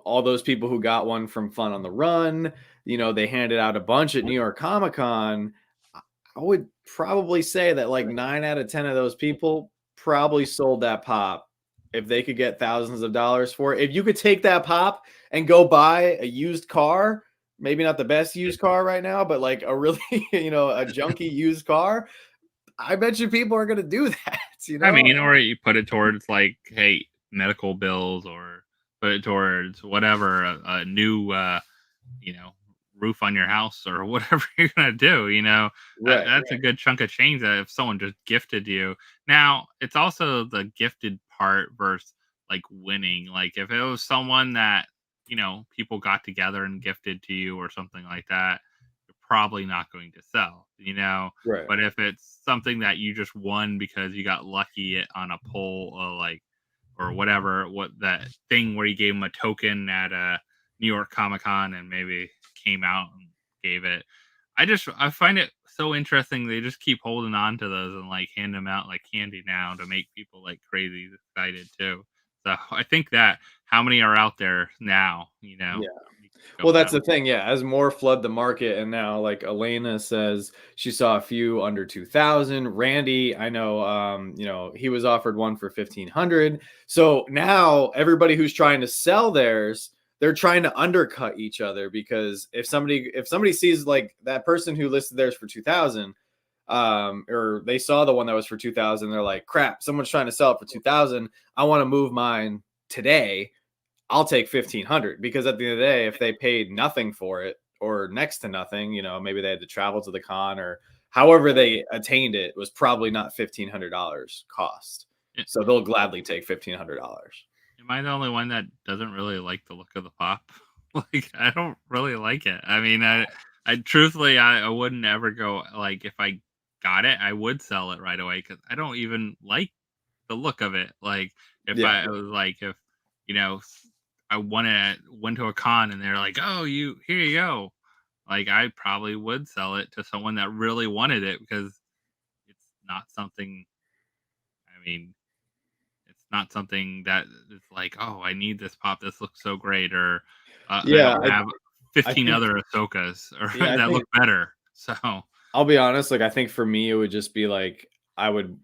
all those people who got one from Fun on the Run, they handed out a bunch at New York Comic Con. I would probably say that like 9 out of 10 of those people probably sold that pop if they could get thousands of dollars for it. If you could take that pop and go buy a used car, maybe not the best used car right now, but like a really, a junky used car, I bet you people are going to do that, I mean, or you put it towards like, hey, medical bills, or put it towards whatever a new, roof on your house or whatever you're gonna do. That's a good chunk of change that if someone just gifted you. Now it's also the gifted part versus like winning. Like if it was someone that people got together and gifted to you or something like that, you're probably not going to sell. Right. But if it's something that you just won because you got lucky on a poll, like or whatever, what that thing where you gave them a token at New York Comic Con and maybe came out and gave it. I find it so interesting. They just keep holding on to those and like hand them out like candy now to make people like crazy excited too. So I think that how many are out there now, Yeah. Well, that's know. the thing. Yeah. As more flood the market, and now like Elena says she saw a few under 2,000. Randy, I know, he was offered one for 1,500. So now everybody who's trying to sell theirs, they're trying to undercut each other, because if somebody sees like that person who listed theirs for 2,000, or they saw the one that was for 2,000, they're like, crap, someone's trying to sell it for 2,000. I want to move mine today. I'll take 1,500, because at the end of the day, if they paid nothing for it or next to nothing, maybe they had to travel to the con, or however they attained it was probably not $1,500 cost. So they'll gladly take $1,500. Am I the only one that doesn't really like the look of the pop? Like, I don't really like it. I mean, I truthfully, I wouldn't ever go, like, if I got it, I would sell it right away because I don't even like the look of it. Like, if Yeah. I was like, if, I went to a con and they're like, oh, here you go. Like, I probably would sell it to someone that really wanted it because it's not something, I mean, it's not something that is like, oh, I need this pop. This looks so great, or I Yeah. don't have I 15 think, other Ahsokas or yeah, I that think look better. So I'll be honest. Like, I think for me, it would just be like, I would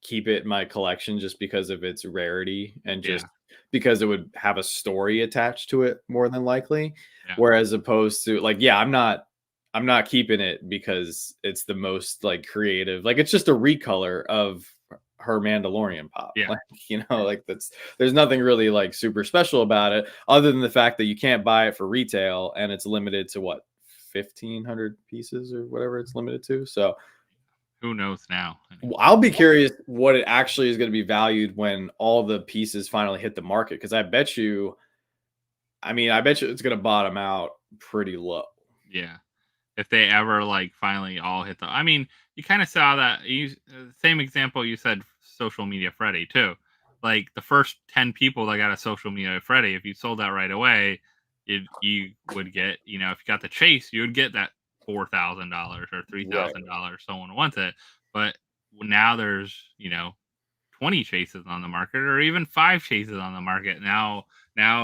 keep it in my collection just because of its rarity and just Yeah. because it would have a story attached to it more than likely. Yeah. Whereas opposed to like, yeah, I'm not keeping it because it's the most like creative. Like it's just a recolor of her Mandalorian pop. Yeah. Like, like there's nothing really like super special about it other than the fact that you can't buy it for retail and it's limited to what 1,500 pieces or whatever it's limited to. So Who knows now? I'll be curious what it actually is going to be valued when all the pieces finally hit the market. Because I bet you it's going to bottom out pretty low. Yeah. If they ever like finally all hit the, I mean, you kind of saw that same example you said social media Freddy too. Like the first 10 people that got a social media Freddy, if you sold that right away, you would get, if you got the chase, you would get that $4,000 or Right. $3,000. Someone wants it, but now there's 20 chases on the market or even 5 chases on the market. Now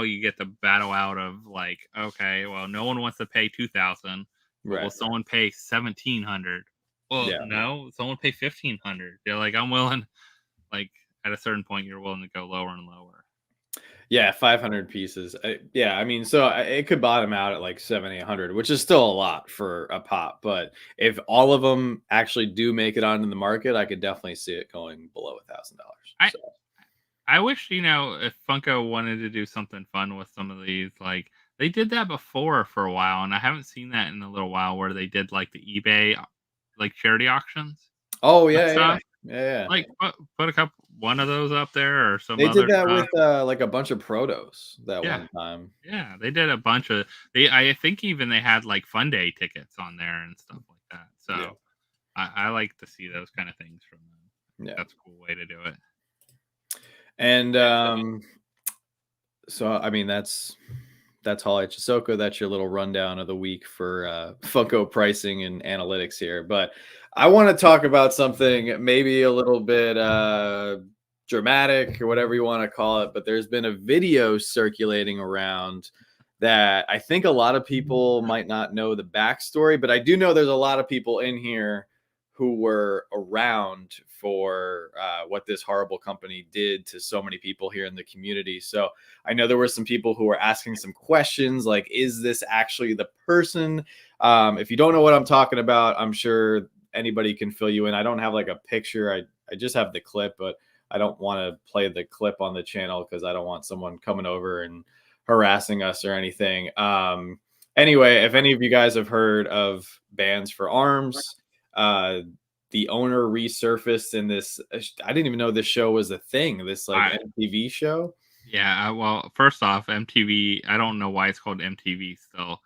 you get the battle out of like, okay, well, no one wants to pay 2,000, but will Right. someone pay 1,700? Well, Yeah. no, someone pay 1,500. They're like, I'm willing. Like at a certain point, you're willing to go lower and lower. Yeah. 500 pieces. Yeah. I mean, so it could bottom out at like 700, 800, which is still a lot for a pop. But if all of them actually do make it onto the market, I could definitely see it going below $1,000. I So. I wish if Funko wanted to do something fun with some of these, like they did that before for a while, and I haven't seen that in a little while, where they did like the eBay, like charity auctions Oh with yeah, yeah, stuff. yeah, yeah. Like put one of those up there or some They did other that stuff. with like a bunch of protos that Yeah, one time. yeah, they did a bunch of I think even they had like fun day tickets on there and stuff like that. Yeah, So I like to see those kind of things from them. I think yeah. that's a cool way to do it. And so I mean that's Hall H. Ahsoka. That's your little rundown of the week for Funko pricing and analytics here. But I want to talk about something maybe a little bit dramatic or whatever you want to call it. But there's been a video circulating around that I think a lot of people might not know the backstory, but I do know there's a lot of people in here who were around for what this horrible company did to so many people here in the community. So I know there were some people who were asking some questions like, is this actually the person? If you don't know what I'm talking about, I'm sure anybody can fill you in. I don't have like a picture. I just have the clip, but I don't want to play the clip on the channel because I don't want someone coming over and harassing us or anything. Anyway, if any of you guys have heard of Bands for Arms, the owner resurfaced in this. I didn't even know this show was a thing. This like MTV show. Yeah, well, first off, MTV. I don't know why it's called MTV still.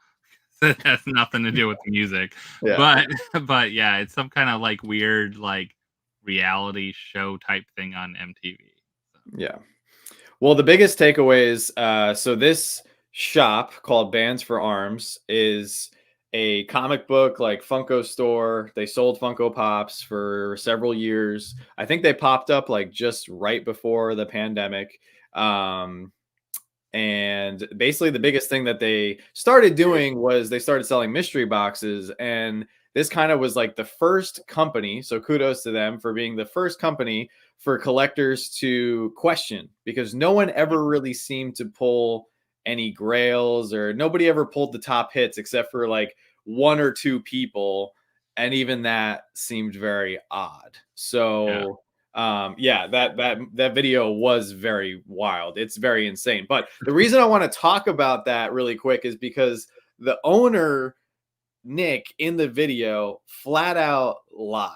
It has nothing to do with the music, Yeah. but yeah, it's some kind of like weird like reality show type thing on MTV. So. Yeah. Well, the biggest takeaways. So this shop called Bands for Arms is a comic book like Funko store. They sold Funko Pops for several years. I think they popped up like just right before the pandemic. And basically, the biggest thing that they started doing was they started selling mystery boxes. And this kind of was like the first company. So kudos to them for being the first company for collectors to question, because no one ever really seemed to pull any grails, or nobody ever pulled the top hits except for like one or two people. And even that seemed very odd. So yeah, that video was very wild. It's very insane. But the reason I want to talk about that really quick is because the owner, Nick, in the video flat out lied.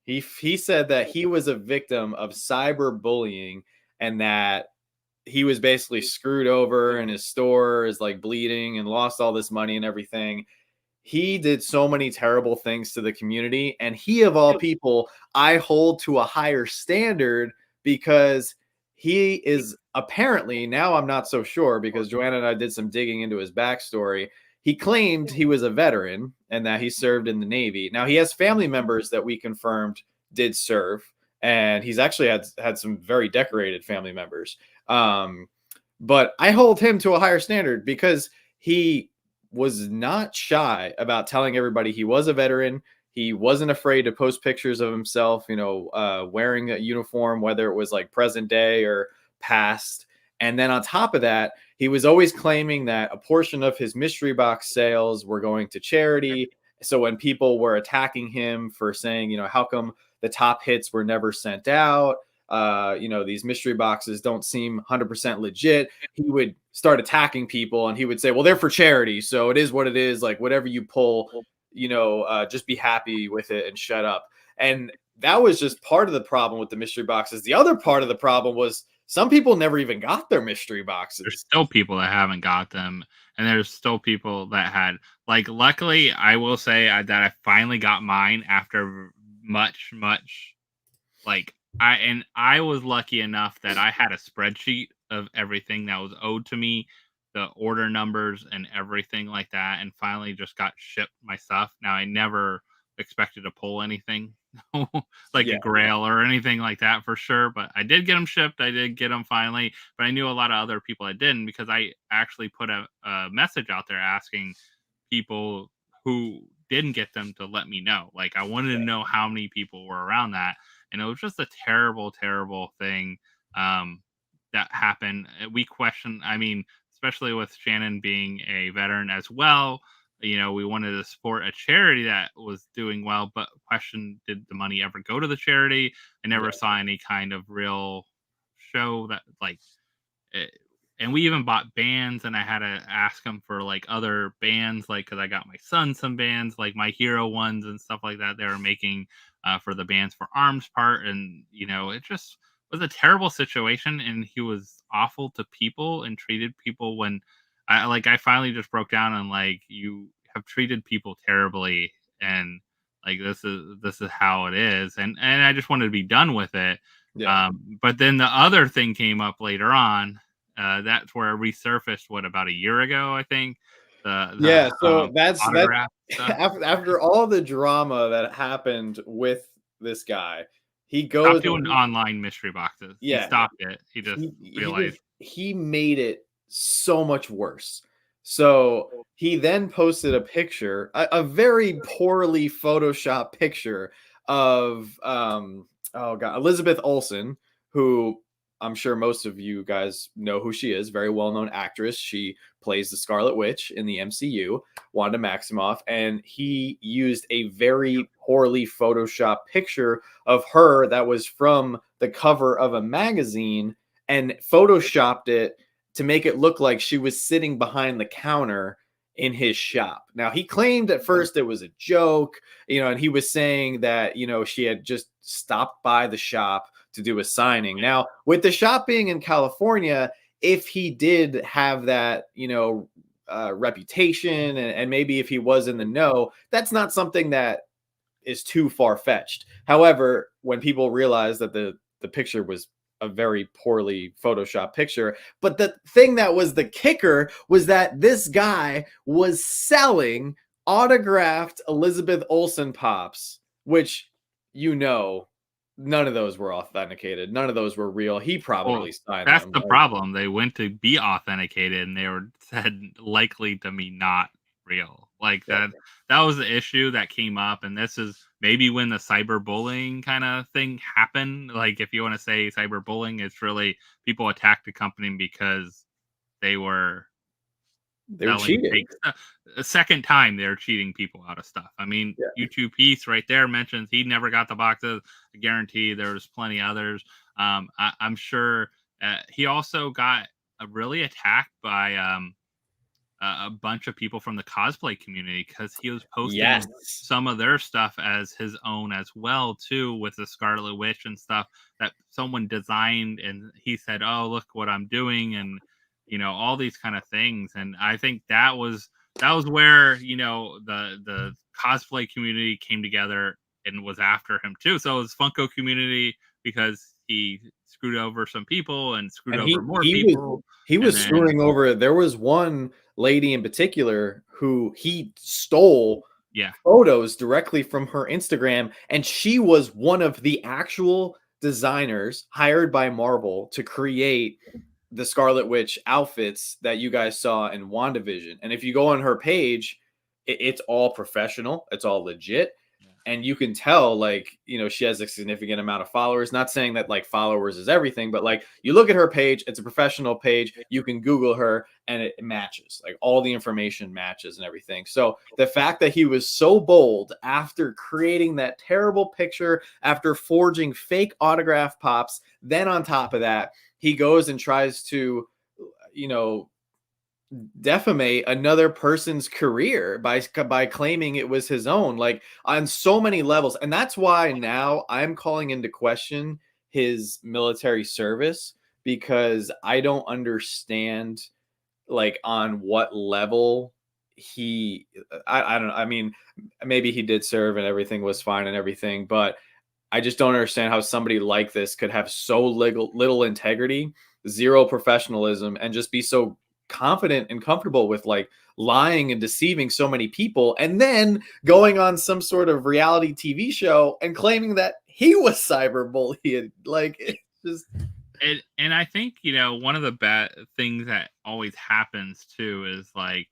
He said that he was a victim of cyberbullying and that he was basically screwed over and his store is like bleeding and lost all this money and everything. He did so many terrible things to the community, and he, of all people, I hold to a higher standard because he is apparently, now I'm not so sure because Joanna and I did some digging into his backstory. He claimed he was a veteran and that he served in the Navy. Now he has family members that we confirmed did serve, and he's actually had some very decorated family members. But I hold him to a higher standard because he was not shy about telling everybody he was a veteran. He wasn't afraid to post pictures of himself, wearing a uniform, whether it was like present day or past. And then on top of that, he was always claiming that a portion of his mystery box sales were going to charity. So when people were attacking him for saying, how come the top hits were never sent out? These mystery boxes don't seem 100% legit. He would start attacking people and he would say, well, they're for charity. So it is what it is. Like whatever you pull, just be happy with it and shut up. And that was just part of the problem with the mystery boxes. The other part of the problem was some people never even got their mystery boxes. There's still people that haven't got them, and there's still people that had. Like, luckily, I will say that I finally got mine after much. Like, I was lucky enough that I had a spreadsheet of everything that was owed to me, the order numbers and everything like that, and finally just got shipped my stuff. Now, I never expected to pull anything like a grail or anything like that for sure, but I did get them shipped. I did get them finally, but I knew a lot of other people that didn't, because I actually put a message out there asking people who didn't get them to let me know. Like, I wanted to know how many people were around that, and it was just a terrible thing that happened. We questioned, I mean, especially with Shannon being a veteran as well, we wanted to support a charity that was doing well, but question, did the money ever go to the charity? I never saw any kind of real show that, like, and we even bought bands, and I had to ask them for like other bands, like, because I got my son some bands, like my hero ones and stuff like that they were making for the Bands for Arms part. And it just was a terrible situation, and he was awful to people and treated people when I finally just broke down and, like, you have treated people terribly, and like this is how it is, and I just wanted to be done with it. But then the other thing came up later on. That's where it resurfaced. What, about a year ago, I think. So that's autograph stuff. after all the drama that happened with this guy, he goes Stopped doing online mystery boxes. He stopped it. He just realized he made it so much worse. So he then posted a picture, a very poorly photoshopped picture of Elizabeth Olsen, who I'm sure most of you guys know who she is. Very well-known actress. She plays the Scarlet Witch in the MCU, Wanda Maximoff, and he used a very poorly photoshopped picture of her that was from the cover of a magazine and photoshopped it to make it look like she was sitting behind the counter in his shop. Now, he claimed at first it was a joke, and he was saying that, she had just stopped by the shop to do a signing. Now, with the shop being in California, if he did have that, reputation, and maybe if he was in the know, that's not something that is too far-fetched. However, when people realized that the picture was a very poorly photoshopped picture, but the thing that was the kicker was that this guy was selling autographed Elizabeth Olsen pops, which, none of those were authenticated. None of those were real. He probably signed them. That's the problem. They went to be authenticated, and they were said likely to be not real. Like, that was the issue that came up, and this is maybe when the cyberbullying kind of thing happened. Like, if you want to say cyberbullying, it's really people attacked the company because they were cheating. A second time they're cheating people out of stuff. I mean, YouTube piece right there mentions he never got the boxes. I guarantee there's plenty others. I'm sure he also got really attacked by a bunch of people from the cosplay community, because he was posting some of their stuff as his own as well too, with the Scarlet Witch and stuff that someone designed, and he said, "Oh, look what I'm doing," and all these kind of things. And I think that was where the cosplay community came together and was after him too. So it was Funko community, because he screwed over some people and screwed over more people. He was screwing over. There was one lady in particular who he stole photos directly from her Instagram, and she was one of the actual designers hired by Marvel to create the Scarlet Witch outfits that you guys saw in WandaVision. And if you go on her page, it's all professional. It's all legit. and you can tell, like, she has a significant amount of followers. Not saying that like followers is everything, but like you look at her page, it's a professional page. You can Google her and it matches, like all the information matches and everything. So the fact that he was so bold after creating that terrible picture, after forging fake autograph pops, then on top of that, he goes and tries to, you know, defamate another person's career by claiming it was his own, like on so many levels. And that's why now I'm calling into question his military service, because I don't understand like on what level he I don't know. I mean, maybe he did serve and everything was fine and everything, but I just don't understand how somebody like this could have so little integrity, zero professionalism, and just be so confident and comfortable with like lying and deceiving so many people, and then going on some sort of reality TV show and claiming that he was cyberbullied. Like, it's just And I think, one of the bad things that always happens too is like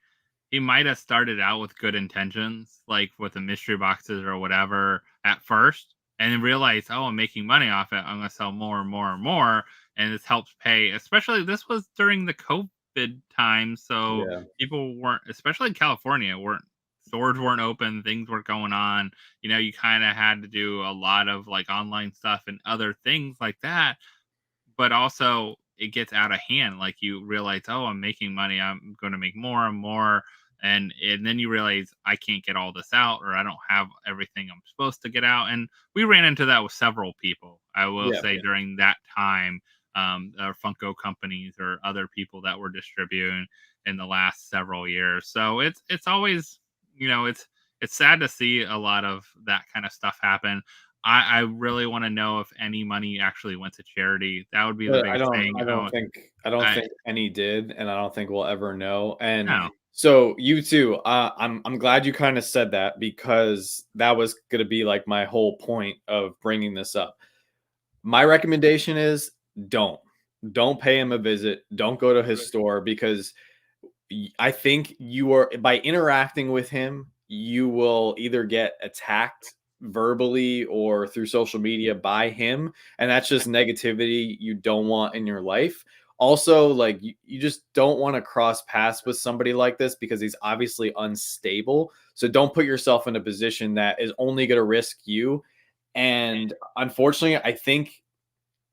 he might have started out with good intentions, like with the mystery boxes or whatever at first, and then realized, oh, I'm making money off it. I'm gonna sell more and more and more, and this helps pay. Especially this was during the COVID time, so yeah, people weren't, especially in California, weren't stores weren't open, things were going on. You kind of had to do a lot of like online stuff and other things like that, but also it gets out of hand. Like you realize, oh, I'm making money. I'm going to make more and more. And then you realize I can't get all this out, or I don't have everything I'm supposed to get out. And we ran into that with several people, I will yeah, say, during that time, or Funko companies or other people that were distributing in the last several years. So it's always, it's sad to see a lot of that kind of stuff happen. I really want to know if any money actually went to charity. That would be the but I biggest don't thing. I don't think I don't I think any did, and I don't think we'll ever know. And no. so you too, I'm glad you kind of said that, because that was gonna be like my whole point of bringing this up. My recommendation is don't pay him a visit. Don't go to his store, because I think you are, by interacting with him, you will either get attacked verbally or through social media by him, and that's just negativity you don't want in your life. Also, like you just don't want to cross paths with somebody like this, because he's obviously unstable. So don't put yourself in a position that is only going to risk you. And unfortunately, I think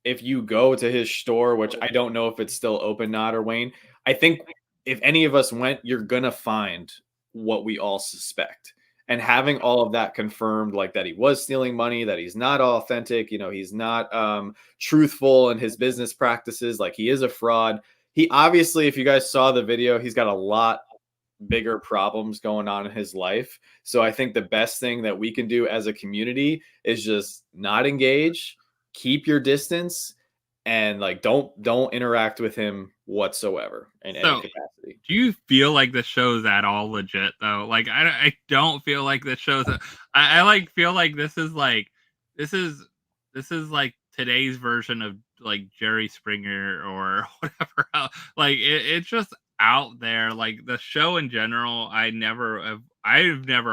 if you go to his store, which I don't know if it's still open, not or Wayne, I think if any of us went, you're gonna find what we all suspect. And having all of that confirmed, like that he was stealing money, that he's not authentic, he's not truthful in his business practices, like he is a fraud. He obviously, if you guys saw the video, he's got a lot bigger problems going on in his life. So I think the best thing that we can do as a community is just not engage, keep your distance, and like don't interact with him whatsoever in any So, capacity. do you feel like the show's at all legit though? Like I don't feel like this show's. I like feel like this is this is like today's version of like Jerry Springer or whatever else. Like it's just out there. Like the show in general, I've never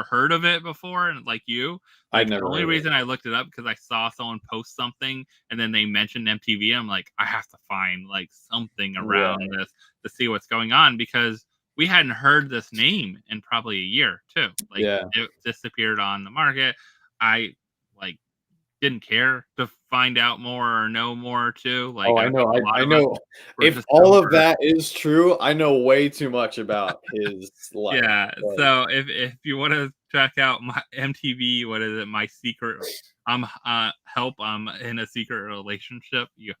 heard of it before, and like you, I'd like the never only heard of it. reason I looked it up because I saw someone post something and then they mentioned MTV. I'm like, I have to find like something Yeah, around this to see what's going on, because we hadn't heard this name in probably a year too. Like yeah. it disappeared on the market. I like didn't care to find out more or know more too. Like Oh, I I think know. a lot I of us know. were If just all of over. that is true, I know way too much about his life. Yeah. Like, So if you want to check out my MTV, what is it? My secret. I'm help. I'm in a secret relationship. You.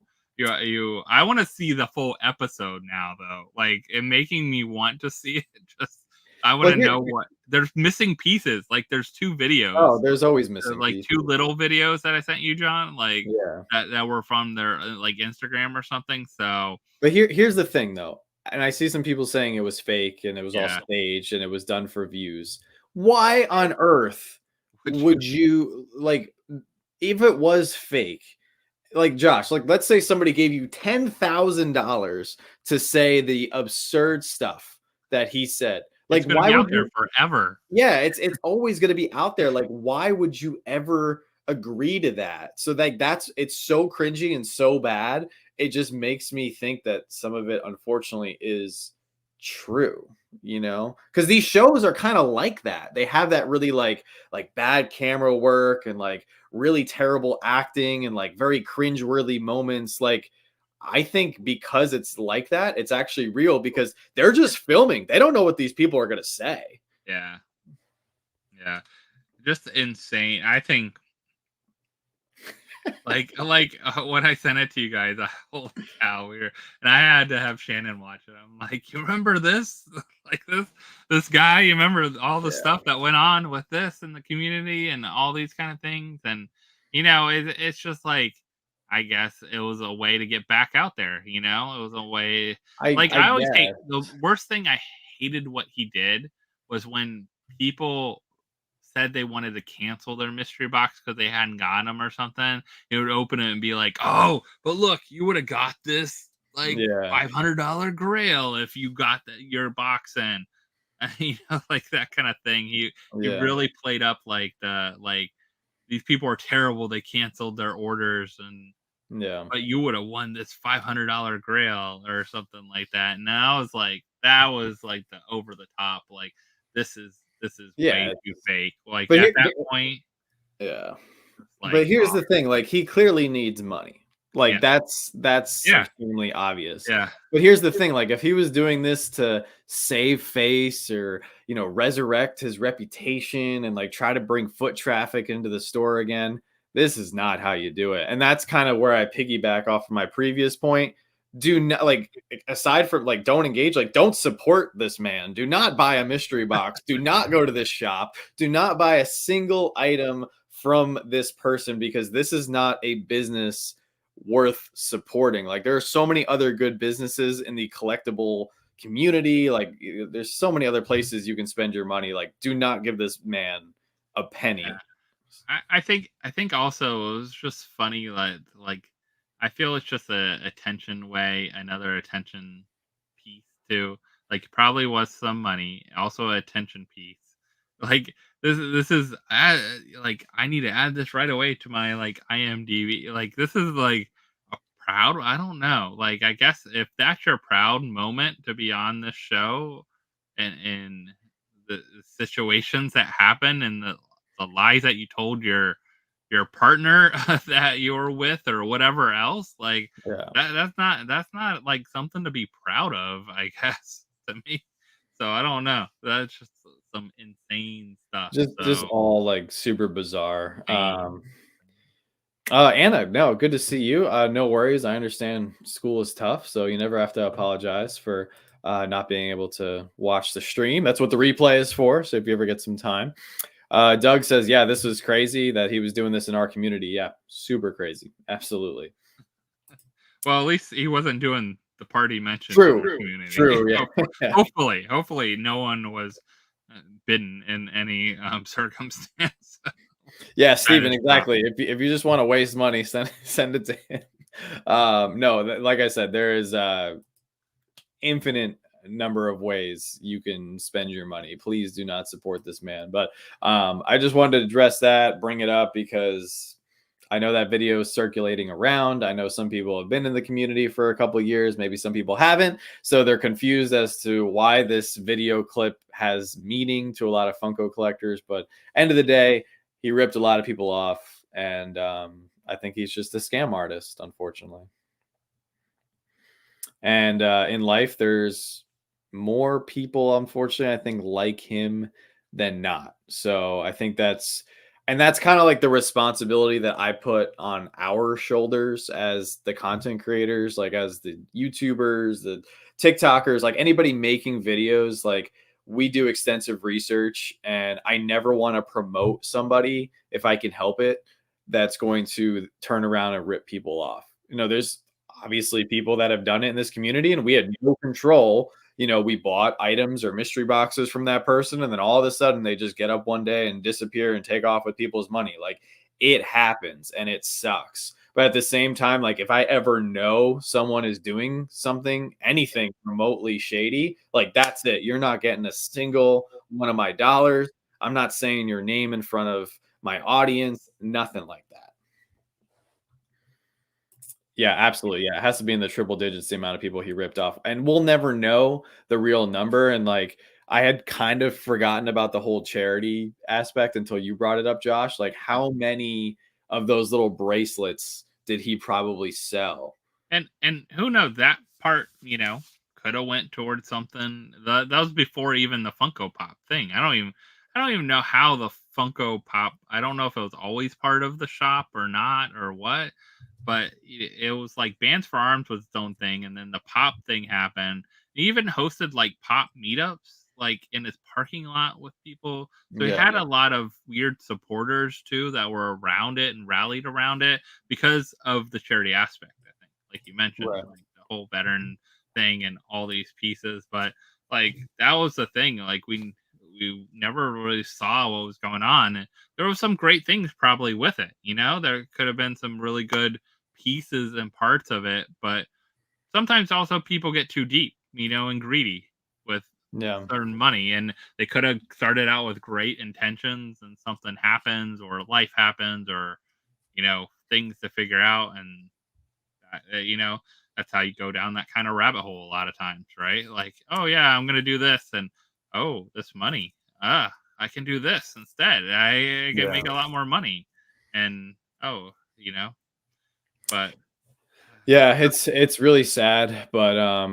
I want to see the full episode now, though. Like it making me want to see it. Just I want well, to know what there's missing pieces. Like there's two videos, there's always missing like two pieces. little videos that I sent you, John. Like Yeah. that were from their like Instagram or something. So But here's the thing though, and I see some people saying it was fake and it was all yeah, staged and it was done for views. Why on earth would you? would you like, if it was fake, like Josh, like let's say somebody gave you $10,000 to say the absurd stuff that he said. Like, It's gonna why be out would there you? forever. Yeah, it's always gonna be out there. Like, why would you ever agree to that? So like it's so cringy and so bad. It just makes me think that some of it unfortunately is true, you know? Because these shows are kind of like that. They have that really like bad camera work and like really terrible acting and like very cringeworthy moments. Like I think because it's like that, it's actually real because they're just filming. They don't know what these people are gonna say. Yeah, yeah, just insane. I think when I sent it to you guys, holy cow, and I had to have Shannon watch it. I'm like, you remember this? Like this guy, you remember all the Yeah. stuff that went on with this in the community and all these kind of things, and it's just like, I guess it was a way to get back out there. It was a way. Like, I I always hate guess. the worst thing. I hated what he did was when people said they wanted to cancel their mystery box because they hadn't gotten them or something. It would open it and be like, "Oh, but look, you would have got this like Yeah. $500 grail if you got your box in." Like that kind of thing. He Yeah. really played up like these people are terrible. They canceled their orders, and Yeah. but you would have won this $500 grail or something like that. And I was like, that was like the over the top. Like, this is way Yeah. too fake. Like But at here that point, yeah. it's But like, here's oh the thing, like, he clearly needs money. yeah, Like, that's yeah, extremely obvious. yeah, But here's the thing, like, if he was doing this to save face or, resurrect his reputation and, like, try to bring foot traffic into the store again, this is not how you do it. And that's kind of where I piggyback off of my previous point. Do not like aside from like don't engage, like don't support this man. Do not buy a mystery box. Do not go to this shop. Do not buy a single item from this person because this is not a business worth supporting. Like there are so many other good businesses in the collectible community. Like there's so many other places you can spend your money. Like do not give this man a yeah. penny. I think also it was just funny. Like I feel it's just a attention way, another attention piece too. Like it probably was some money, also a attention piece. Like this is like I need to add this right away to my like IMDb. Like this is like a proud. I don't know. Like I guess if that's your proud moment to be on this show, and the situations that happen and the lies that you told your partner that you're with or whatever else, like Yeah. that's not like something to be proud of, I guess, to me. So I don't know. That's just some insane stuff. Just So all like super bizarre. insane. Anna, no, good to see you. No worries. I understand school is tough, so you never have to apologize for not being able to watch the stream. That's what the replay is for. So if you ever get some time, Doug says, "Yeah, this was crazy that he was doing this in our community. Yeah, super crazy. Absolutely Well, at least he wasn't doing the party mentioned in the true. community. True. Yeah, Hopefully, no one was bidden in any circumstance. yeah, That Stephen. is tough. Exactly. If you just want to waste money, send it to him. No, like I said, there is infinite number of ways you can spend your money. Please do not support this man. But I just wanted to address that, bring it up because I know that video is circulating around. I know some people have been in the community for a couple of years. Maybe some people haven't. So they're confused as to why this video clip has meaning to a lot of Funko collectors. But end of the day, he ripped a lot of people off. And I think he's just a scam artist, unfortunately. And in life, there's more people, unfortunately, I think, like him than not. So I think that's kind of like the responsibility that I put on our shoulders as the content creators, like as the YouTubers, the TikTokers, like anybody making videos. Like we do extensive research, and I never want to promote somebody if I can help it that's going to turn around and rip people off. There's obviously people that have done it in this community, and we had no control. We bought items or mystery boxes from that person, and then all of a sudden they just get up one day and disappear and take off with people's money. Like it happens and it sucks. But at the same time, like if I ever know someone is doing something, anything remotely shady, like that's it. You're not getting a single one of my dollars. I'm not saying your name in front of my audience, nothing like that. Yeah, absolutely. Yeah, it has to be in the triple digits, the amount of people he ripped off. And we'll never know the real number. And like, I had kind of forgotten about the whole charity aspect until you brought it up, Josh. Like, how many of those little bracelets did he probably sell? And who knows, that part, could have went towards something. That was before even the Funko Pop thing. I don't even know how the Funko Pop. I don't know if it was always part of the shop or not or what, but it was like Bands for Arms was its own thing, and then the Pop thing happened. He even hosted like Pop meetups like in his parking lot with people. So he Yeah, had a lot of weird supporters too that were around it and rallied around it because of the charity aspect, I think. Like you mentioned, right. like the whole veteran thing and all these pieces. But like that was the thing. Like we never really saw what was going on. And there was some great things probably with it. There could have been some really good pieces and parts of it, but sometimes also people get too deep, and greedy with Yeah, certain money, and they could have started out with great intentions and something happens or life happens or things to figure out, and that's how you go down that kind of rabbit hole a lot of times, right? Like, oh yeah, I'm gonna do this, and oh, this money, I can do this instead. I can yeah, make a lot more money, and oh, but yeah. It's really sad, but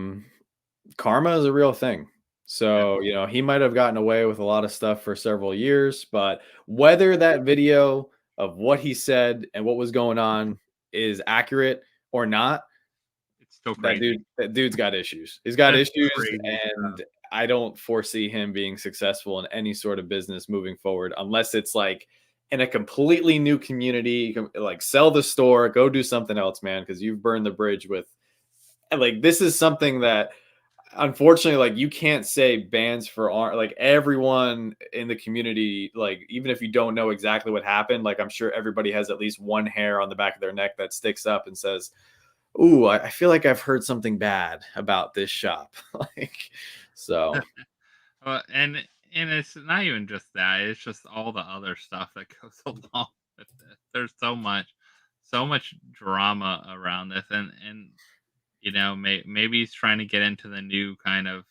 karma is a real thing. yeah, So, he might have gotten away with a lot of stuff for several years, but whether that video of what he said and what was going on is accurate or not, it's still that crazy. dude that dude's got issues. He's got That's issues, crazy stuff. and I don't foresee him being successful in any sort of business moving forward unless it's like in a completely new community, like sell the store, go do something else, man, because you've burned the bridge with, and like this is something that unfortunately, like you can't say bans for art. Like everyone in the community, like even if you don't know exactly what happened, like I'm sure everybody has at least one hair on the back of their neck that sticks up and says, "Ooh, I feel like I've heard something bad about this shop." Like, so And it's not even just that; it's just all the other stuff that goes along with this. There's so much drama around this, and maybe he's trying to get into the new kind of,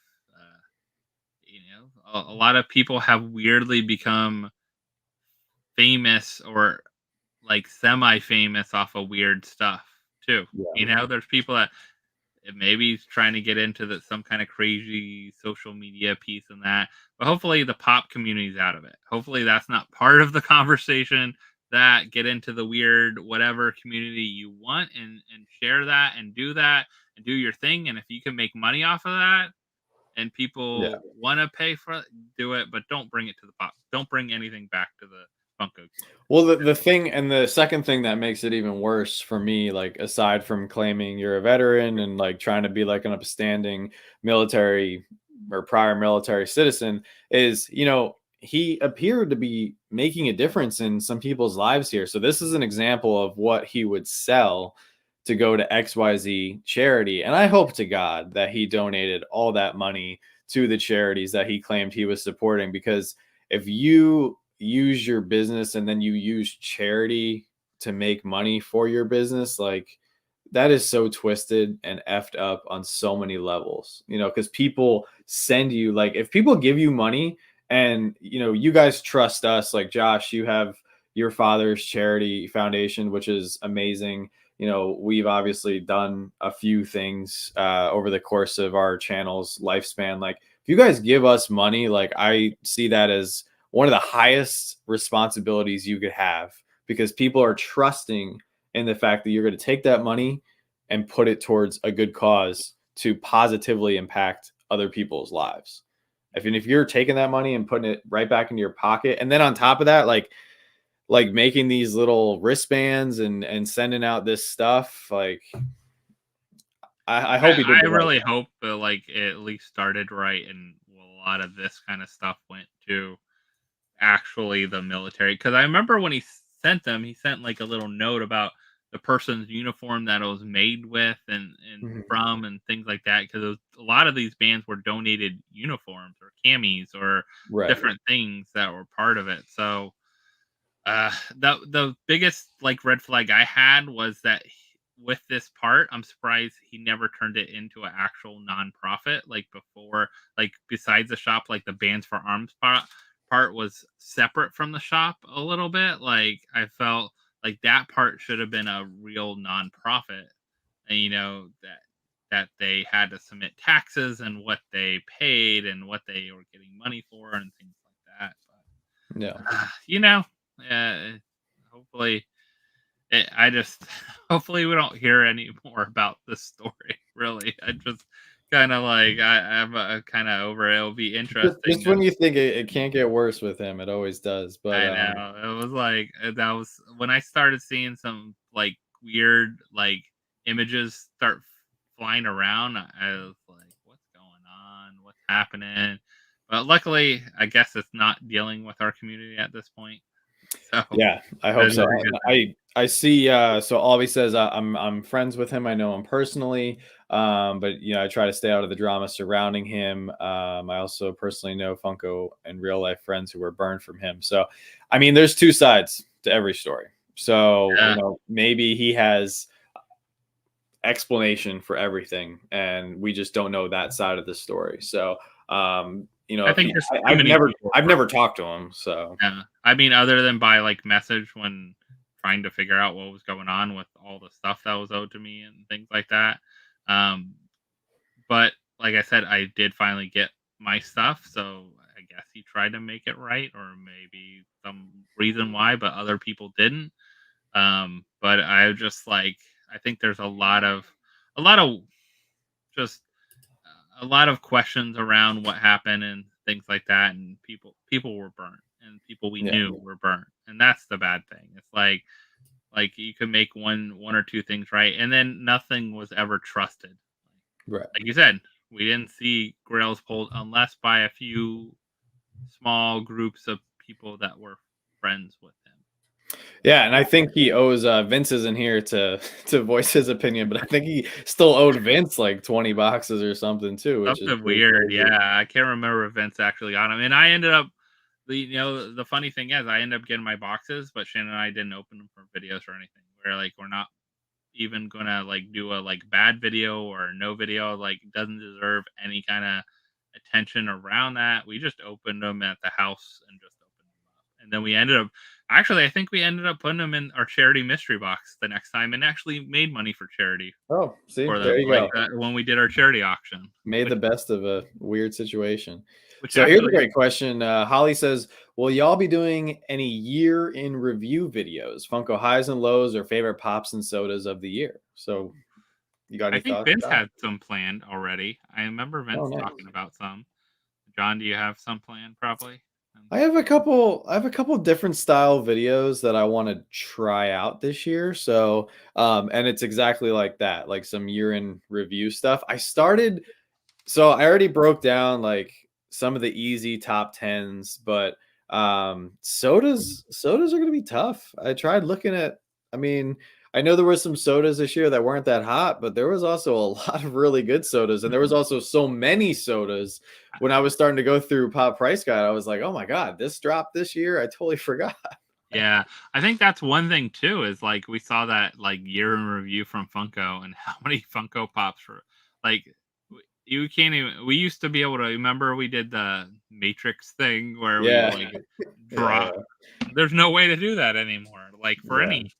a lot of people have weirdly become famous or like semi-famous off of weird stuff too. yeah, There's people that maybe he's trying to get into some kind of crazy social media piece and that, but hopefully the pop community's out of it. Hopefully that's not part of the conversation. That get into the weird whatever community you want and share that and do your thing. And if you can make money off of that and yeah. people want to pay for it, do it, but don't bring it to the pop. Don't bring anything back to the Funko community. Well, the thing and the second thing that makes it even worse for me, like aside from claiming you're a veteran and like trying to be like an upstanding military or prior military citizen, is he appeared to be making a difference in some people's lives here. So this is an example of what he would sell to go to XYZ charity. And I hope to God that he donated all that money to the charities that he claimed he was supporting, because if you use your business and then you use charity to make money for your business, like that is so twisted and effed up on so many levels, because people send you, like, if people give you money and, you guys trust us, like Josh, you have your father's charity foundation, which is amazing. We've obviously done a few things over the course of our channel's lifespan. Like, if you guys give us money, like, I see that as one of the highest responsibilities you could have, because people are trusting in the fact that you're going to take that money and put it towards a good cause to positively impact other people's lives. If you're taking that money and putting it right back into your pocket, and then on top of that, like making these little wristbands and sending out this stuff, like I hope he did I the right really thing. hope that like it at least started right, and a lot of this kind of stuff went to actually the military. Because I remember when he sent them, he sent like a little note about the person's uniform that it was made with and from and things like that, because a lot of these bands were donated uniforms or camis or Right. different things that were part of it. So the biggest like red flag I had was that with this part, I'm surprised he never turned it into an actual nonprofit like before. Like besides the shop, like the Bands for Arms part was separate from the shop a little bit. Like I felt like that part should have been a real nonprofit, and that they had to submit taxes and what they paid and what they were getting money for and things like that. Yeah. But uh, hopefully, I just hopefully we don't hear any more about this story. Really, I just kind of like I'm kind of over it. It'll be interesting. Just when you think it can't get worse with him, it always does. But I know it was like that was when I started seeing some like weird like images start flying around. I was like, "What's going on? What's happening?" But luckily, I guess it's not dealing with our community at this point. So yeah, I hope that is so. a good thing. I see. So Albie says I'm friends with him. I know him personally, but I try to stay out of the drama surrounding him. I also personally know Funko and real life friends who were burned from him. So, I mean, there's two sides to every story. So Yeah. maybe he has explanation for everything, and we just don't know that side of the story. So, I think there's too I've many never people. I've never talked to him. So Yeah. I mean, other than by like message when trying to figure out what was going on with all the stuff that was owed to me and things like that. Um, but like I said, I did finally get my stuff, so I guess he tried to make it right, or maybe some reason why, but other people didn't. But I just like I think there's a lot of just a lot of questions around what happened and things like that, and people were burnt, and people we yeah, knew were burnt, and that's the bad thing. It's like you could make one or two things right, and then nothing was ever trusted. right. Like you said, we didn't see grails pulled unless by a few small groups of people that were friends with him. Yeah, and I think he owes Vince isn't here to to voice his opinion, but I think he still owed Vince like 20 boxes or something too, which is Something pretty weird, crazy. yeah. I can't remember if Vince actually got him, and I ended up the funny thing is I ended up getting my boxes, but Shannon and I didn't open them for videos or anything. We're not even gonna like do a like bad video or no video. Like doesn't deserve any kind of attention around that. We just opened them at the house and just opened them up, and then we ended up actually I think we ended up putting them in our charity mystery box the next time and actually made money for charity Oh, see, for there them you like go. when we did our charity auction, Made which the best of a weird situation. which So here's a actually great question. Holly says, "Will y'all be doing any year in review videos? Funko highs and lows or favorite pops and sodas of the year?" So you got I any think thoughts, Vince John? had some planned already. I remember Oh, Vince nice. talking about some. John, do you have some planned? Probably. I have a couple different style videos that I want to try out this year. So, and it's exactly like that, like some year in review stuff. So I already broke down like some of the easy top tens, but sodas are gonna be tough. I tried looking at, I mean, I know there were some sodas this year that weren't that hot, but there was also a lot of really good sodas, and there was also so many sodas. When I was starting to go through Pop Price Guide, I was like, oh my god, this dropped this year. I totally forgot. Yeah, I think that's one thing too. Is like we saw that like year in review from Funko and how many Funko Pops were like you can't even. We used to be able to remember we did the Matrix thing where we Yeah. like Yeah, draw. There's no way to do that anymore. Like for yeah. anything,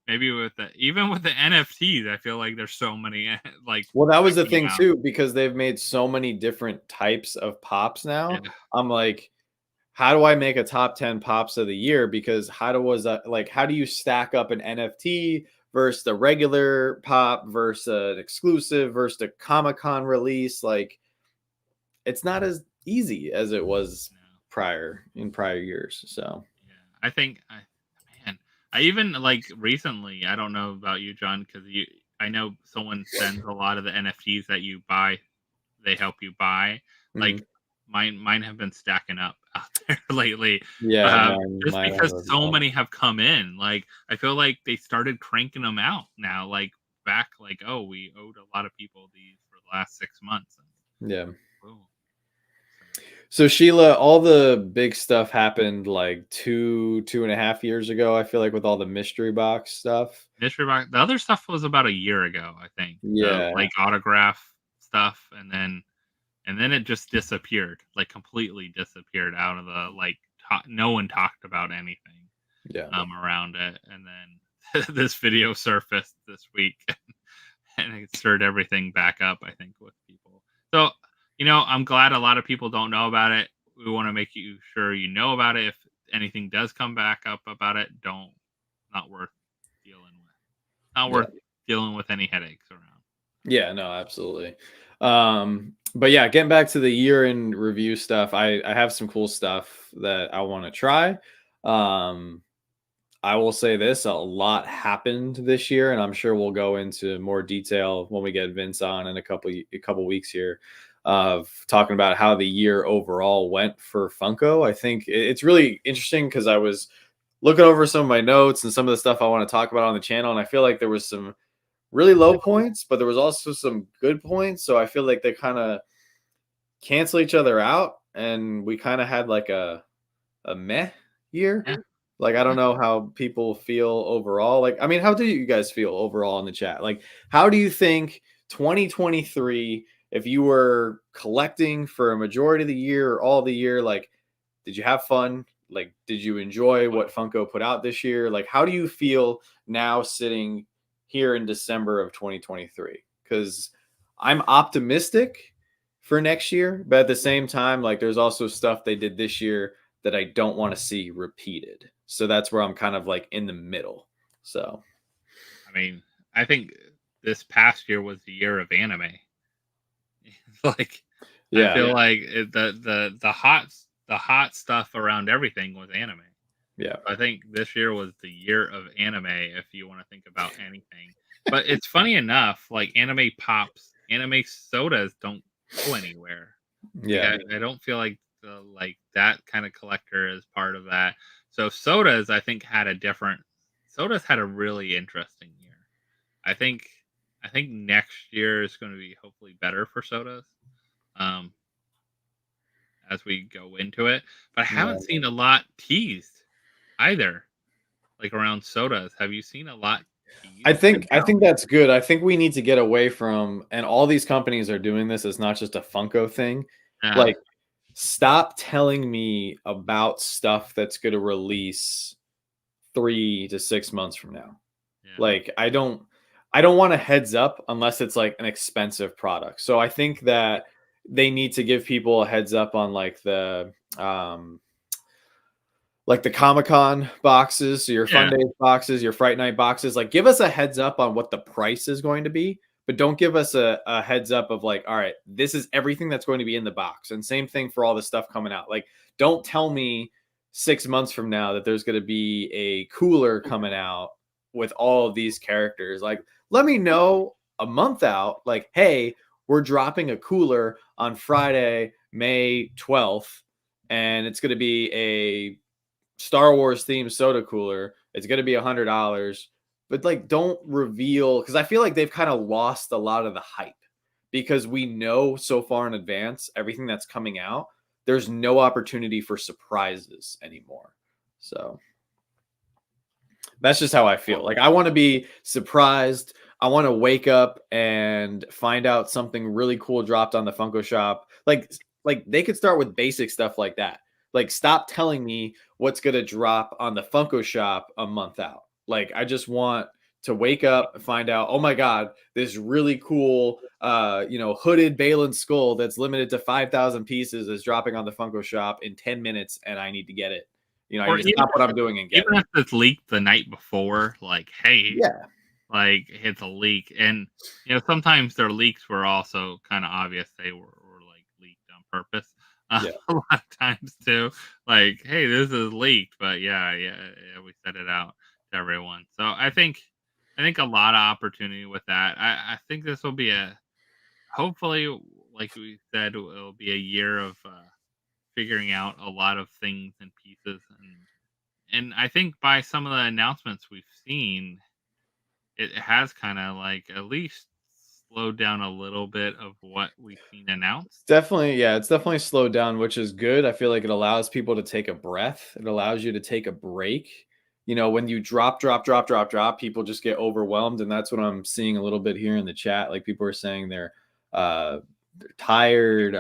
maybe with the even with the NFTs, I feel like there's so many like Well, that was the coming thing out. too, because they've made so many different types of pops now. Yeah. I'm like, how do I make a top 10 pops of the year? Because how do you stack up an NFT versus the regular pop versus an exclusive versus a Comic-Con release? Like, it's not as easy as it was No. prior years. So Yeah, I think man, I even like recently. I don't know about you, John, because I know someone sends a lot of the NFTs that you buy. They help you buy. mhm. Like mine have been stacking up out there lately. Yeah, Just mine because have as so well. many have come in. Like, I feel like they started cranking them out now. Like back, like, oh, we owed a lot of people these for the last 6 months. And, Yeah. oh, so So Sheila, all the big stuff happened like 2.5 years ago. I feel like with all the mystery box stuff. mystery box. The other stuff was about a year ago, I think. The Yeah, like autograph stuff, and then it just disappeared, like completely disappeared out of the like. No one talked about anything yeah, around it, and then this video surfaced this week, and it stirred everything back up. I think with people, so I'm glad a lot of people don't know about it. We want to make you sure you know about it. If anything does come back up about it, don't not worth dealing with. Not yeah, worth dealing with any headaches around. yeah. No, absolutely. But yeah, getting back to the year in review stuff, I have some cool stuff that I want to try. Um, I will say this: a lot happened this year, and I'm sure we'll go into more detail when we get Vince on in a couple weeks here, of talking about how the year overall went for Funko. I think it's really interesting because I was looking over some of my notes and some of the stuff I want to talk about on the channel, and I feel like there was some really low points, but there was also some good points. So I feel like they kind of cancel each other out, and we kind of had like a meh year. Yeah, Like, I don't yeah. know how people feel overall. Like, I mean, how do you guys feel overall in the chat? Like, how do you think 2023, if you were collecting for a majority of the year or all the year, like, did you have fun? Like, did you enjoy what Funko put out this year? Like, how do you feel now sitting here in December of 2023? Because I'm optimistic for next year, but at the same time, like, there's also stuff they did this year that I don't want to see repeated. So that's where I'm kind of like in the middle. So, I mean, I think this past year was the year of anime. Like, I yeah, feel like the hot stuff around everything was anime. yeah, I think this year was the year of anime, if you want to think about anything. But it's funny enough, like anime pops, anime sodas don't go anywhere. Like yeah, I don't feel like like that kind of collector is part of that. So sodas, I think, sodas had a really interesting year. I think I think next year is going to be hopefully better for sodas. Um, as we go into it, but I haven't yeah. seen a lot teased either. Like around sodas, have you seen a lot I teased right think I now? think that's good. I think we need to get away from, and all these companies are doing this. It's not just a Funko thing. Yeah, Like, stop telling me about stuff that's going to release 3 to 6 months from now. yeah. Like, I don't want a heads up unless it's like an expensive product. So I think that they need to give people a heads up on like the Comic-Con boxes, your Fun Yeah. Days boxes, your Fright Night boxes. Like, give us a heads up on what the price is going to be, but don't give us a heads up of like, all right, this is everything that's going to be in the box. And same thing for all the stuff coming out. Like, don't tell me 6 months from now that there's going to be a cooler coming out with all of these characters. Like, let me know a month out, like, hey, we're dropping a cooler on Friday, May 12th, and it's going to be a Star Wars themed soda cooler. It's going to be $100, but like, don't reveal, because I feel like they've kind of lost a lot of the hype because we know so far in advance everything that's coming out. There's no opportunity for surprises anymore. So that's just how I feel. Like, I want to be surprised. I want to wake up and find out something really cool dropped on the Funko Shop. Like they could start with basic stuff like that. Like, stop telling me what's going to drop on the Funko Shop a month out. Like, I just want to wake up and find out, oh my god, this really cool hooded Balin skull that's limited to 5,000 pieces is dropping on the Funko Shop in 10 minutes and I need to get it. I Or need to stop what I'm doing and get even it. if it's leaked the night before, like, hey, Yeah. like it's a leak, and sometimes their leaks were also kind of obvious. They were like leaked on purpose. Yeah. A lot of times too, like, hey, this is leaked, but yeah, we set it out to everyone. So I think a lot of opportunity with that. I think this will be hopefully, like we said, it'll be a year of figuring out a lot of things and pieces, and I think by some of the announcements we've seen, it has kind of like at least slowed down a little bit of what we've seen announced. Definitely, yeah, it's definitely slowed down, which is good. I feel like it allows people to take a breath. It allows you to take a break. You know, when you drop, people just get overwhelmed, and that's what I'm seeing a little bit here in the chat. Like people are saying they're tired.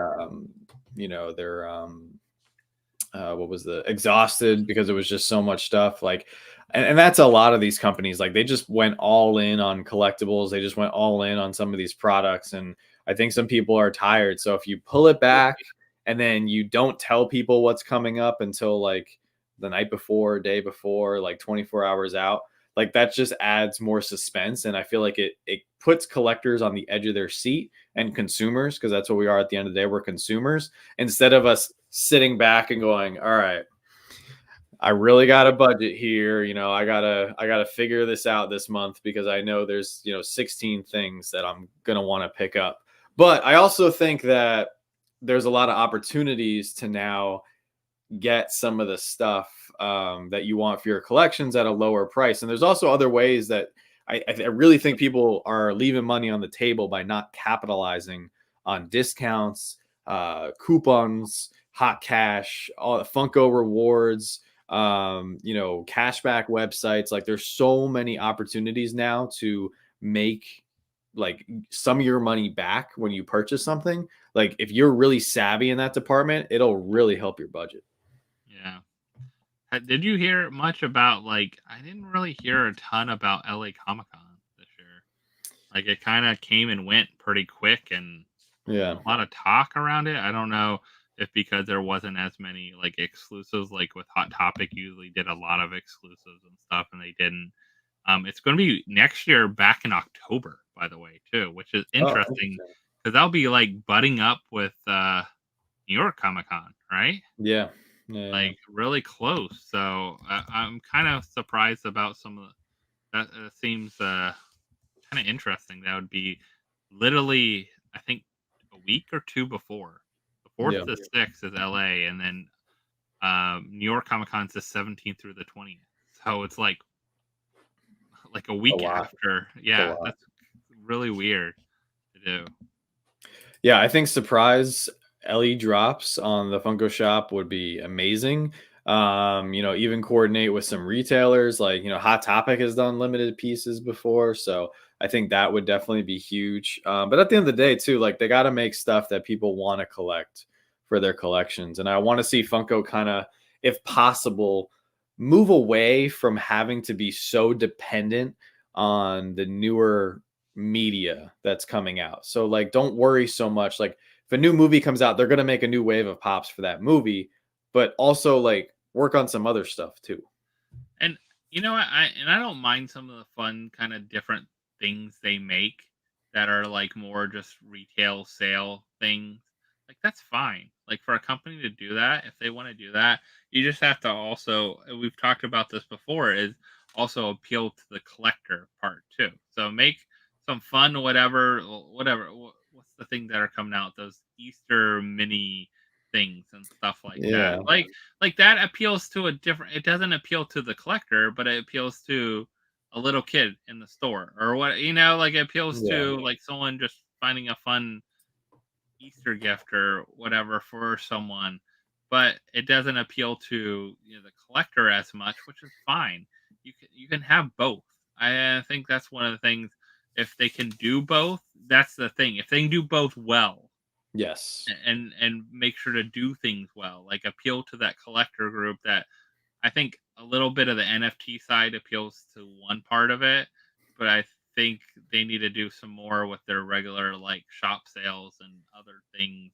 You know, they're what was the exhausted because it was just so much stuff. Like, and that's a lot of these companies. Like they just went all in on collectibles. They just went all in on some of these products, and I think some people are tired. So if you pull it back and then you don't tell people what's coming up until like the night before, day before, like 24 hours out, like that just adds more suspense. And I feel like it puts collectors on the edge of their seat and consumers, because that's what we are at the end of the day. We're consumers, instead of us sitting back and going, all right, I really got a budget here. You know, I gotta figure this out this month because I know there's, 16 things that I'm gonna want to pick up. But I also think that there's a lot of opportunities to now get some of the stuff that you want for your collections at a lower price. And there's also other ways that I really think people are leaving money on the table by not capitalizing on discounts, coupons, hot cash, all the Funko rewards, cashback websites. Like there's so many opportunities now to make like some of your money back when you purchase something. Like if you're really savvy in that department, it'll really help your budget. Yeah. Did you hear much about like? I didn't really hear a ton about LA Comic Con this year. Like it kind of came and went pretty quick, and Yeah. a lot of talk around it. I don't know if because there wasn't as many like exclusives, like with Hot Topic usually did a lot of exclusives and stuff, and they didn't. It's going to be next year back in October, by the way, too, which is Oh, interesting interesting. because that'll be like butting up with New York Comic Con, right? Yeah. Yeah. Like really close. So I'm kind of surprised about some of that. Seems kind of interesting. That would be literally, I think, a week or two before. The 4th Yeah. to 6th is LA, and then New York Comic Con's the 17th through the 20th. So it's like a A week lot. after. It's a Yeah, lot. that's really weird to do. Yeah, I think surprise LE drops on the Funko Shop would be amazing. Even coordinate with some retailers, like, Hot Topic has done limited pieces before, so I think that would definitely be huge. But at the end of the day, too, like they got to make stuff that people want to collect for their collections, and I want to see Funko kind of, if possible, move away from having to be so dependent on the newer media that's coming out. So like don't worry so much. Like if a new movie comes out, they're going to make a new wave of pops for that movie, but also like work on some other stuff too. And you know, I don't mind some of the fun kind of different things they make that are like more just retail sale things. Like that's fine. Like for a company to do that, if they want to do that, you just have to also, we've talked about this before, is also appeal to the collector part too. So make some fun whatever. What's the thing that are coming out? Those Easter mini things and stuff like that. Yeah. Like that appeals to a different, it doesn't appeal to the collector, but it appeals to a little kid in the store or what, like it appeals Yeah. to like someone just finding a fun Easter gift or whatever for someone, but it doesn't appeal to the collector as much, which is fine. You can have both. I think that's one of the things. If they can do both, that's the thing. If they can do both well, Yes. and make sure to do things well, like appeal to that collector group that I think a little bit of the NFT side appeals to one part of it, but I think they need to do some more with their regular like shop sales and other things.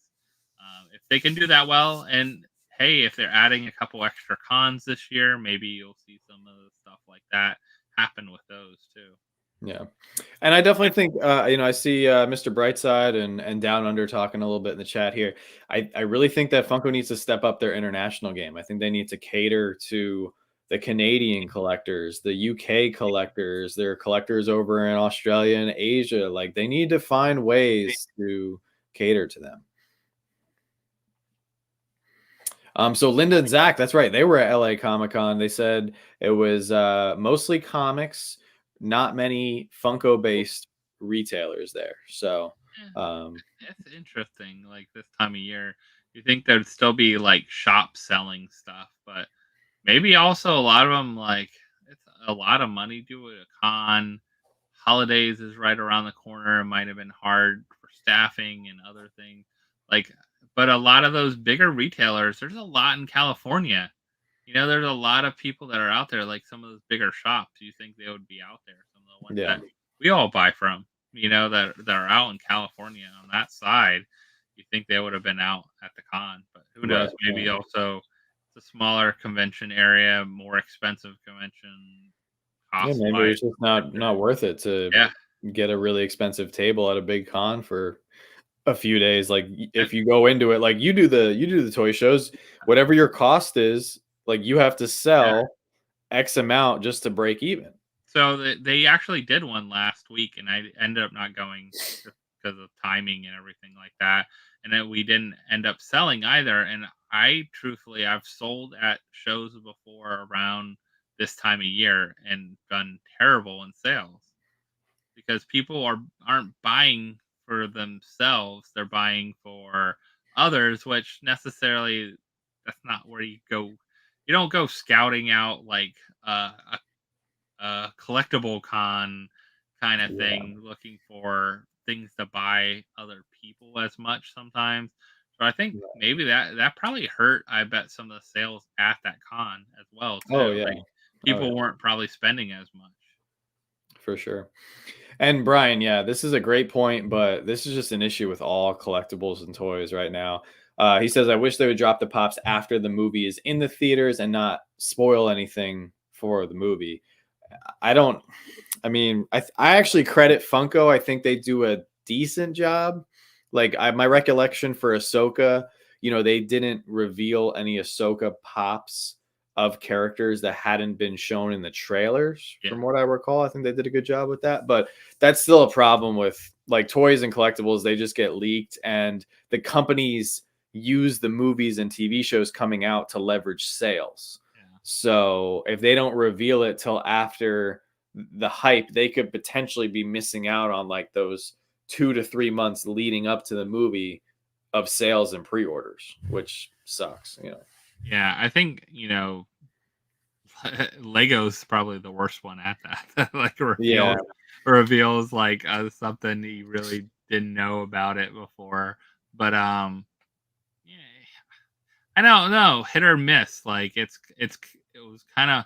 If they can do that well, and hey, if they're adding a couple extra cons this year, maybe you'll see some of the stuff like that happen with those too. Yeah. And I definitely think, I see Mr. Brightside and Down Under talking a little bit in the chat here. I really think that Funko needs to step up their international game. I think they need to cater to the Canadian collectors, the UK collectors, their collectors over in Australia and Asia. Like they need to find ways to cater to them. So Linda and Zach, that's right. They were at LA Comic-Con. They said it was mostly comics, not many Funko-based retailers there. So, um, It's interesting. Like this time of year, you think there'd still be like shop selling stuff, but maybe also a lot of them like it's a lot of money to do a con. Holidays is right around the corner. It might have been hard for staffing and other things. Like, but a lot of those bigger retailers, there's a lot in California. There's a lot of people that are out there, like some of those bigger shops. You think they would be out there? Some of the ones yeah, that we all buy from, that are out in California on that side. You think they would have been out at the con, but who knows? right. Maybe also it's a smaller convention area, more expensive convention Yeah, cost maybe wise. it's just not worth it to Yeah, get a really expensive table at a big con for a few days. Like and if you go into it, like you do the toy shows, whatever your cost is, like you have to yeah. sell X amount just to break even. So they actually did one last week, and I ended up not going just because of timing and everything like that. And then we didn't end up selling either. And truthfully, I've sold at shows before around this time of year and done terrible in sales because people aren't buying for themselves; they're buying for others, which necessarily that's not where you go. You don't go scouting out like a collectible con kind of Yeah. thing, looking for things to buy other people as much sometimes. So I think maybe that probably hurt. I bet some of the sales at that con as well Oh too. yeah. Like Oh yeah. people weren't probably spending as much. For sure. And Brian, yeah, this is a great point, but this is just an issue with all collectibles and toys right now. He says, I wish they would drop the pops after the movie is in the theaters and not spoil anything for the movie. I don't, I mean, I actually credit Funko. I think they do a decent job. Like my recollection for Ahsoka, they didn't reveal any Ahsoka pops of characters that hadn't been shown in the trailers, Yeah, from what I recall. I think they did a good job with that. But that's still a problem with like toys and collectibles. They just get leaked, and the companies use the movies and TV shows coming out to leverage sales. yeah, So if they don't reveal it till after the hype, they could potentially be missing out on like those 2 to 3 months leading up to the movie of sales and pre-orders, which sucks. yeah. I think Lego's probably the worst one at that. Like Yeah, reveals like something you really didn't know about it before. But yeah, I don't know, hit or miss. Like it was kind of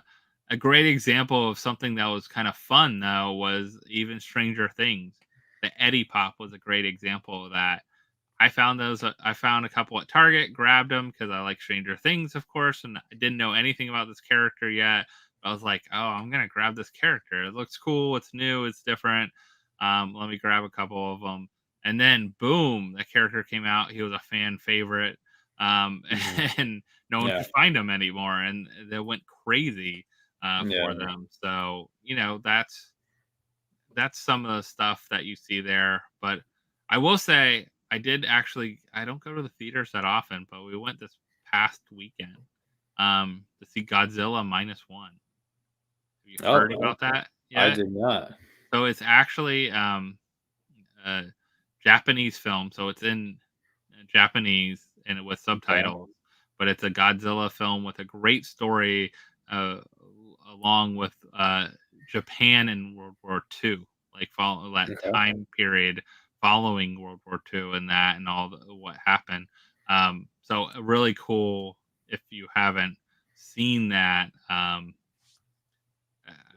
a great example of something that was kind of fun though was even Stranger Things. The Eddie Pop was a great example of that. I found a couple at Target, grabbed them because I like Stranger Things, of course, and I didn't know anything about this character yet. I was like, "Oh, I'm gonna grab this character. It looks cool. It's new. It's different. Let me grab a couple of them." And then, boom, the character came out. He was a fan favorite, mhm, and no one yeah, could find him anymore, and they went crazy for yeah. them. So that's some of the stuff that you see there. But I will say I don't go to the theaters that often, but we went this past weekend to see Godzilla minus one. Have you heard Oh, about that I yet? did not. So it's actually a Japanese film, so it's in Japanese and with Okay, subtitles, but it's a Godzilla film with a great story, uh, along with Japan in World War II, like follow that okay. time period following World War II and that and all what happened. So really cool if you haven't seen that.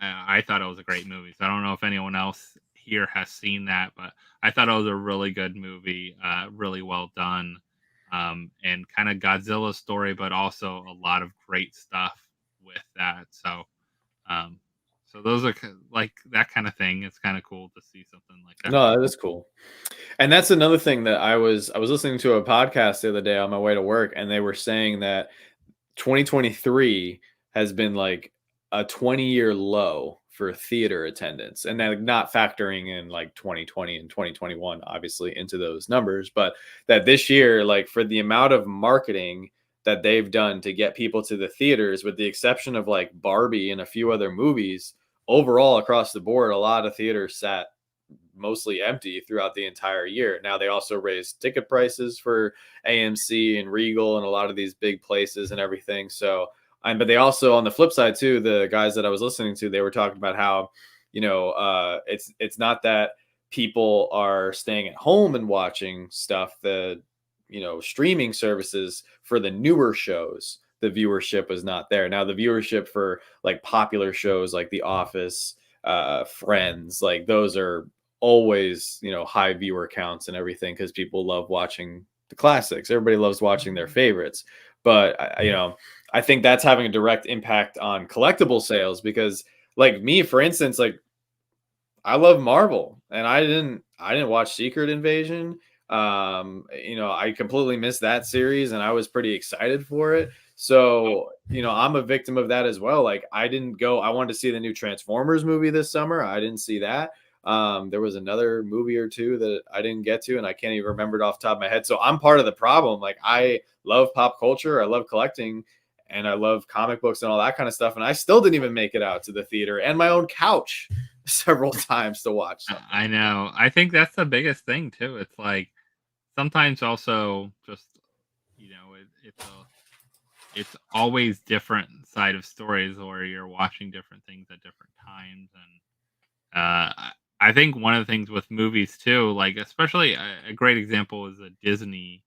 I thought it was a great movie. So I don't know if anyone else here has seen that, but I thought it was a really good movie, really well done, and kind of Godzilla story, but also a lot of great stuff with that. Um, so those are like that kind of thing. It's kind of cool to see something like that. No, that is cool. And that's another thing that I was listening to a podcast the other day on my way to work, and they were saying that 2023 has been like a 20-year low for theater attendance, and then not factoring in like 2020 and 2021 obviously into those numbers, but that this year, like for the amount of marketing that they've done to get people to the theaters, with the exception of like Barbie and a few other movies, overall across the board, a lot of theaters sat mostly empty throughout the entire year. Now they also raised ticket prices for AMC and Regal and a lot of these big places and everything. So, but they also, on the flip side too, the guys that I was listening to, they were talking about how, it's not that people are staying at home and watching stuff. The streaming services for the newer shows, the viewership was not there. Now the viewership for like popular shows like The Office, Friends, like those are always high viewer counts and everything, because people love watching the classics. Everybody loves watching their favorites. But I think that's having a direct impact on collectible sales, because like me, for instance, like I love Marvel, and I didn't watch Secret Invasion. I completely missed that series, and I was pretty excited for it. So, I'm a victim of that as well. Like I didn't go, I wanted to see the new Transformers movie this summer. I didn't see that. There was another movie or two that I didn't get to, and I can't even remember it off the top of my head. So I'm part of the problem. Like I love pop culture, I love collecting, and I love comic books and all that kind of stuff. And I still didn't even make it out to the theater and my own couch several times to watch something. I know. I think that's the biggest thing too. It's like sometimes also just it's always different side of stories, or you're watching different things at different times. And I think one of the things with movies too, like especially a great example is a Disney,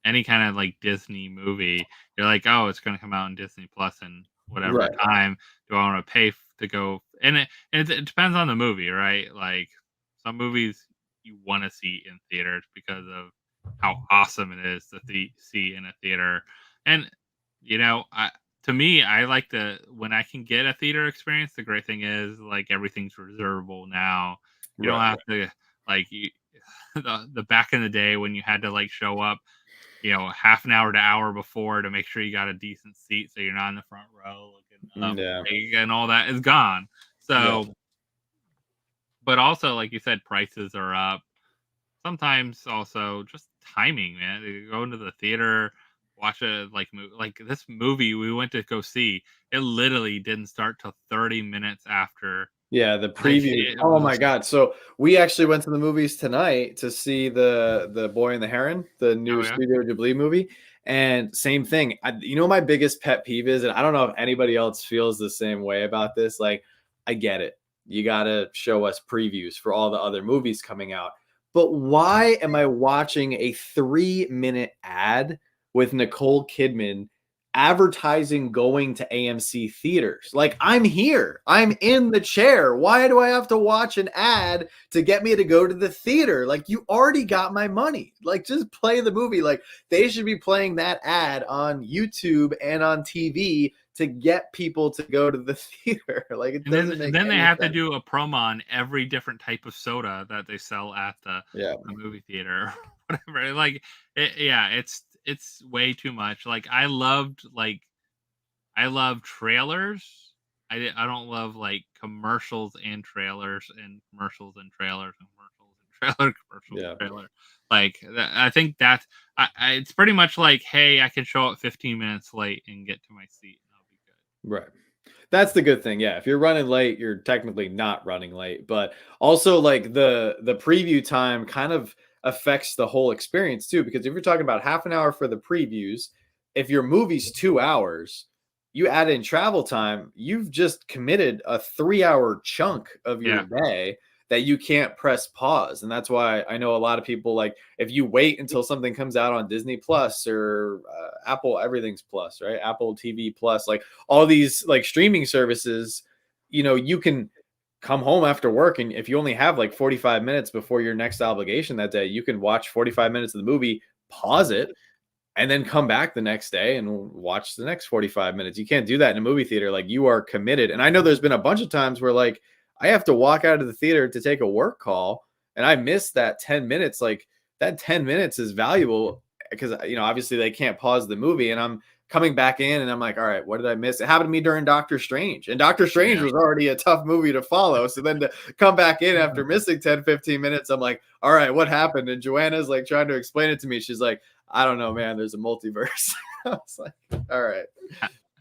any kind of like Disney movie. You're like, oh, it's going to come out on Disney Plus in whatever Right. time. Do I want to pay to go? And it depends on the movie, right? Like some movies you want to see in theaters because of how awesome it is to see in a theater. And to me, I like when I can get a theater experience. The great thing is like everything's reservable now. You don't Right. have to like the back in the day when you had to like show up, half an hour to hour before to make sure you got a decent seat so you're not in the front row looking up, Yeah. and all that is gone. Yeah. So, but also like you said, prices are up. Sometimes also just timing, man. You go into the theater, watch a like this movie we went to go see. It literally didn't start till 30 minutes after. Yeah, the Like preview. it Oh my was. god. So we actually went to the movies tonight to see the Boy and the Heron, the new Oh yeah. Studio Ghibli movie. And same thing. My biggest pet peeve is, and I don't know if anybody else feels the same way about this. Like, I get it. You got to show us previews for all the other movies coming out. But why am I watching a 3-minute ad with Nicole Kidman advertising going to AMC theaters? Like, I'm here, I'm in the chair. Why do I have to watch an ad to get me to go to the theater? Like, you already got my money. Like, just play the movie. Like, they should be playing that ad on YouTube and on TV to get people to go to the theater. Like, it And doesn't make then they any have to sense. do a promo on every different type of soda that they sell at Yeah. the movie theater or whatever. Like, yeah, it's way too much. Like, I love trailers. I don't love like commercials and trailers and commercials and trailers and commercials and trailer commercials Yeah. and trailer. Like I think that's it's pretty much like, hey, I can show up 15 minutes late and get to my seat and I'll be good. Right. That's the good thing. Yeah, if you're running late, you're technically not running late, but also like the preview time kind of affects the whole experience too, because if you're talking about half an hour for the previews, if your movie's 2 hours, you add in travel time, you've just committed a 3-hour chunk of your Yeah. day that you can't press pause. And that's why I know a lot of people, like, if you wait until something comes out on Disney Plus or Apple, everything's Plus, right? Apple TV Plus, like all these like streaming services, you can come home after work, and if you only have like 45 minutes before your next obligation that day, you can watch 45 minutes of the movie, pause it, and then come back the next day and watch the next 45 minutes. You can't do that in a movie theater. Like, you are committed. And I know there's been a bunch of times where like I have to walk out of the theater to take a work call and I missed that 10 minutes. Like, that 10 minutes is valuable because, obviously they can't pause the movie, and I'm coming back in and I'm like, all right, what did I miss? It happened to me during Doctor Strange, and Doctor Strange Yeah. was already a tough movie to follow. So then to come back in after missing 10, 15 minutes, I'm like, all right, what happened? And Joanna's like trying to explain it to me. She's like, I don't know, man. There's a multiverse. I was like, all right.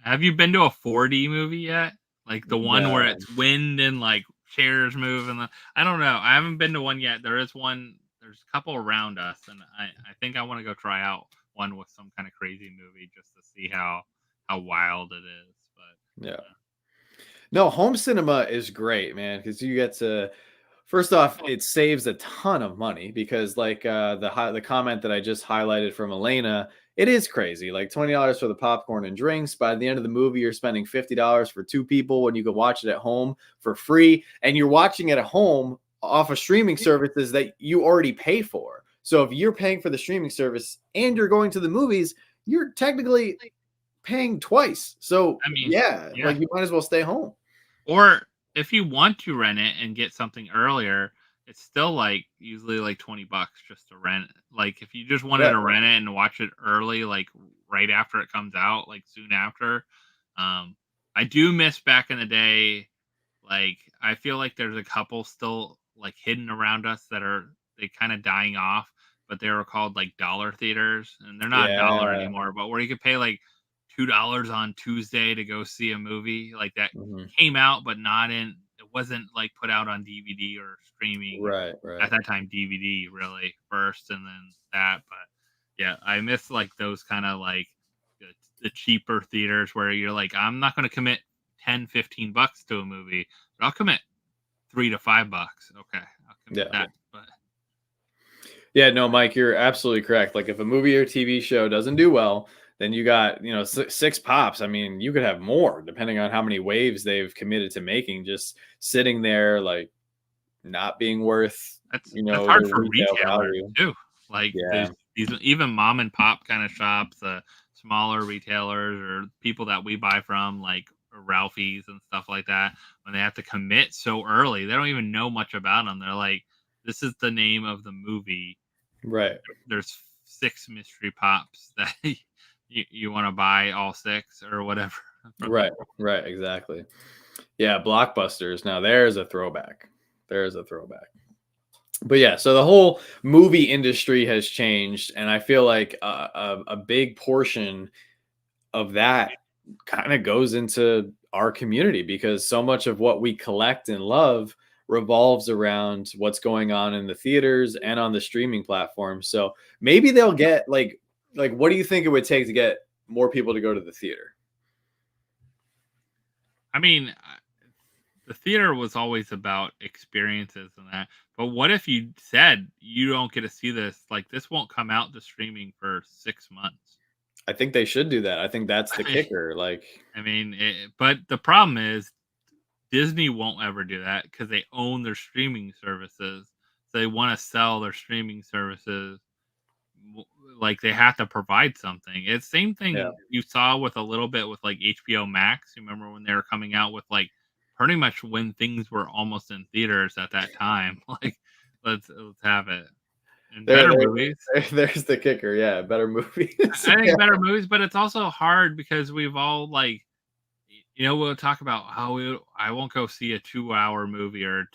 Have you been to a 4D movie yet? Like the one where No. it's wind and like chairs move and I don't know. I haven't been to one yet. There is one. There's a couple around us, and I think I want to go try out one with some kind of crazy movie just to see how wild it is. But Yeah. No, home cinema is great, man, because you get to. First off, it saves a ton of money because, like the comment that I just highlighted from Elena, it is crazy. Like $20 for the popcorn and drinks. By the end of the movie, you're spending $50 for two people when you can watch it at home for free, and you're watching it at home off of streaming services that you already pay for. So if you're paying for the streaming service and you're going to the movies, you're technically paying twice. So I mean, yeah, yeah. like you might as well stay home. Or if you want to rent it and get something earlier, it's still like usually like $20 just to rent. Like if you just wanted Yeah. to rent it and watch it early, like right after it comes out, like soon after. I do miss back in the day. Like I feel like there's a couple still like hidden around us that are they kind of dying off, but they were called like dollar theaters, and they're not a dollar Yeah. anymore. But where you could pay like $2 on Tuesday to go see a movie like that Mhm. came out, but not in. It wasn't like put out on DVD or streaming Right. at that time. DVD really first, and then that. But yeah, I miss like those kind of like the cheaper theaters where you're like, I'm not going to commit 10-15 bucks to a movie, but I'll commit $3 to $5. Okay, I'll commit Yeah. that. But Yeah, no, Mike, you're absolutely correct. Like if a movie or TV show doesn't do well, then you got, six pops. I mean, you could have more depending on how many waves they've committed to making, just sitting there, like not being worth, that's hard the for retail retailers value. too. Like Yeah. these even mom and pop kind of shops, smaller retailers or people that we buy from, like Ralphie's and stuff like that. When they have to commit so early, they don't even know much about them. They're like, "This is the name of the movie. Right. There's 6 mystery pops that you want to buy all 6 or whatever." Right. Right. Exactly. Yeah. Blockbusters. Now there's a throwback. There's a throwback. But yeah, so the whole movie industry has changed, and I feel like a big portion of that kind of goes into our community because so much of what we collect and love revolves around what's going on in the theaters and on the streaming platforms. So maybe they'll get like what do you think it would take to get more people to go to the theater? I mean, the theater was always about experiences and that. But what if you said you don't get to see this? Like this won't come out to streaming for 6 months. I think they should do that. I think that's the kicker. Like, I mean, but the problem is Disney won't ever do that because they own their streaming services. So they want to sell their streaming services. Like they have to provide something. It's same yeah, thing you saw with a little bit with like HBO Max. You remember when they were coming out with like pretty much when things were almost in theaters at that time. Like let's have it. And there, better there, movies. there's the kicker. Yeah, better movies. I Yeah. think better movies, but it's also hard because we've all like we'll talk about how I won't go see a 2 hour movie or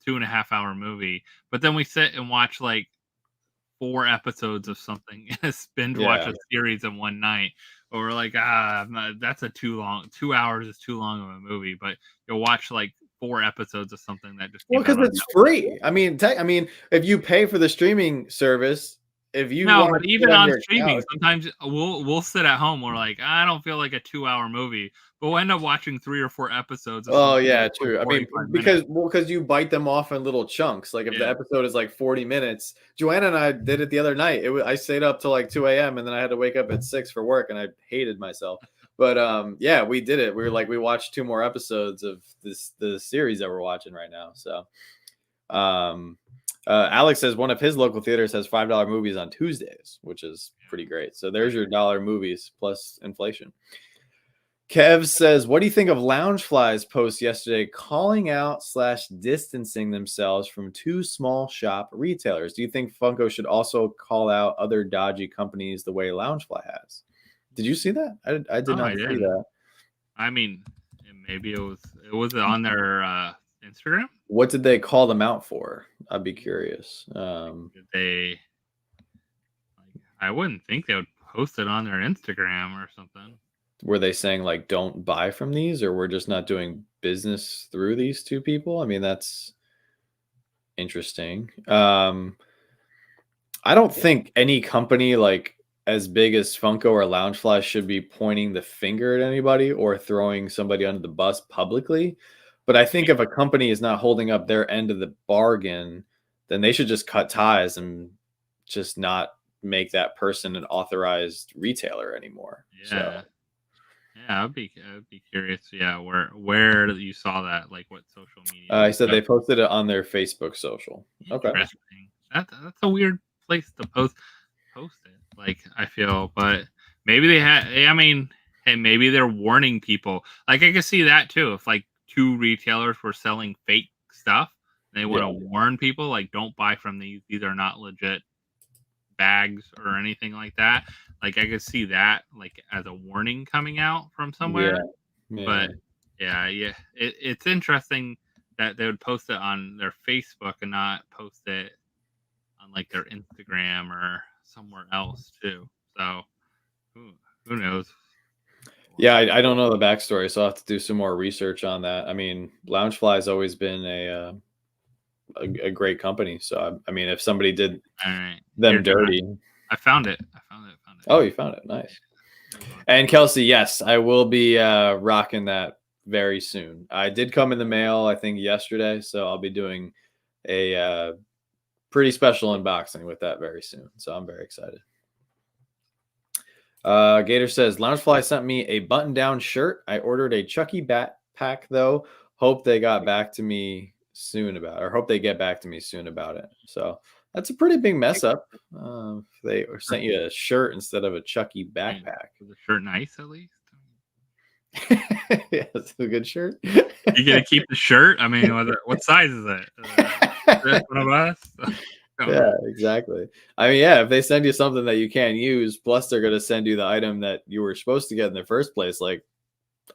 2.5 hour movie, but then we sit and watch like 4 episodes of something, binge watch Yeah. a series in one night. But we're like, that's a too long. 2 hours is too long of a movie. But you'll watch like 4 episodes of something that just Well, came out because on it's Netflix. free. I mean, if you pay for the streaming service, if you No, want but to sit even on on your streaming, couch, sometimes we'll sit at home. We're like, I don't feel like a 2 hour movie, but we'll end up watching 3 or 4 episodes of oh something yeah, that's like true. I mean, 45 minutes. because you bite them off in little chunks. Like if the Yeah. episode is like 40 minutes, Joanna and I did it the other night. I stayed up till like 2 a.m. and then I had to wake up at 6 for work, and I hated myself. But yeah, we did it. We watched 2 more episodes of the series that we're watching right now. So um Alex says one of his local theaters has $5 movies on Tuesdays, which is pretty great. So there's your dollar movies plus inflation. Kev says, what do you think of Loungefly's post yesterday calling out / distancing themselves from 2 small shop retailers? Do you think Funko should also call out other dodgy companies the way Loungefly has? Did you see that? I did Oh, not I see didn't. that. I mean, maybe it was on their Instagram. What did they call them out for? I'd be curious. Did they? Like, I wouldn't think they would posted on their Instagram or something. Were they saying like don't buy from these, or we're just not doing business through these two people? I mean, that's interesting. I don't think any company like as big as Funko or Loungefly should be pointing the finger at anybody or throwing somebody under the bus publicly. But I think if a company is not holding up their end of the bargain, then they should just cut ties and just not make that person an authorized retailer anymore. Yeah. Yeah, I'd be curious. Yeah, where you saw that, like what social media? I said they posted it on their Facebook social. Okay. Interesting. That's a weird place to post it. Like I feel, but maybe they had. I mean, hey, maybe they're warning people. Like I could see that too. If like two retailers were selling fake stuff, they want to warn people like, don't buy from these. These are not legit bags or anything like that. Like I could see that like as a warning coming out from somewhere. But it's interesting that they would post it on their Facebook and not post it on like their Instagram or somewhere else too. So who knows? Yeah, I don't know the backstory, so I'll have to do some more research on that. I mean, Loungefly has always been a great company. So I mean, if somebody did them dirty, I found it. Oh, you found it. Nice. And Kelsey, yes, I will be rocking that very soon. I did come in the mail, I think yesterday, so I'll be doing a pretty special unboxing with that very soon. So I'm very excited. Gator says, Loungefly sent me a button-down shirt. I ordered a Chucky backpack, though. Hope they get back to me soon about it. So that's a pretty big mess up. They sent you a shirt instead of a Chucky backpack. Was the shirt nice at least? Yeah, it's a good shirt. You gonna keep the shirt? I mean, what size is it? One of us? Yeah, exactly. I mean, yeah, if they send you something that you can't use, plus they're going to send you the item that you were supposed to get in the first place, like,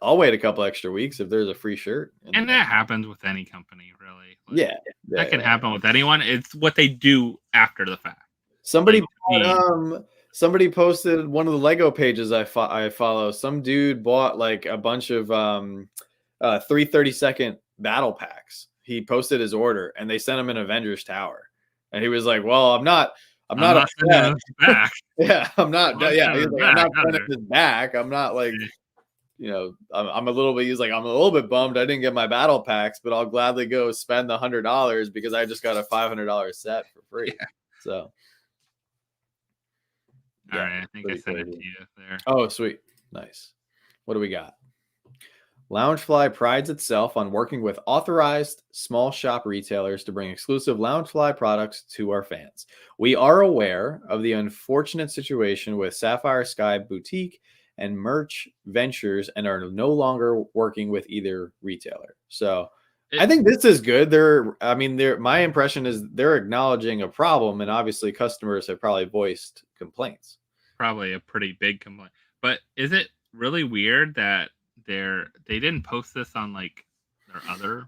I'll wait a couple extra weeks if there's a free shirt. And that happens with any company, really. Like, that can happen with anyone. It's what they do after the fact. Somebody posted one of the Lego pages I follow. Some dude bought like a bunch of 330-second battle packs. He posted his order, and they sent him an Avengers Tower. And he was like, "Well, I'm not upset. Back. Yeah, I'm not. Yeah, he's like, I'm not sending this back. I'm not like, you know, I'm a little bit. He's like, I'm a little bit bummed I didn't get my battle packs, but I'll gladly go spend the $100 because I just got a $500 set for free. Yeah. So, all right, I think I sent it to you there. Oh, sweet, nice. What do we got? Loungefly prides itself on working with authorized small shop retailers to bring exclusive Loungefly products to our fans. We are aware of the unfortunate situation with Sapphire Sky Boutique and Merch Ventures and are no longer working with either retailer. So I think this is good. My impression is they're acknowledging a problem, and obviously customers have probably voiced complaints. Probably a pretty big complaint. But is it really weird that they didn't post this on like their other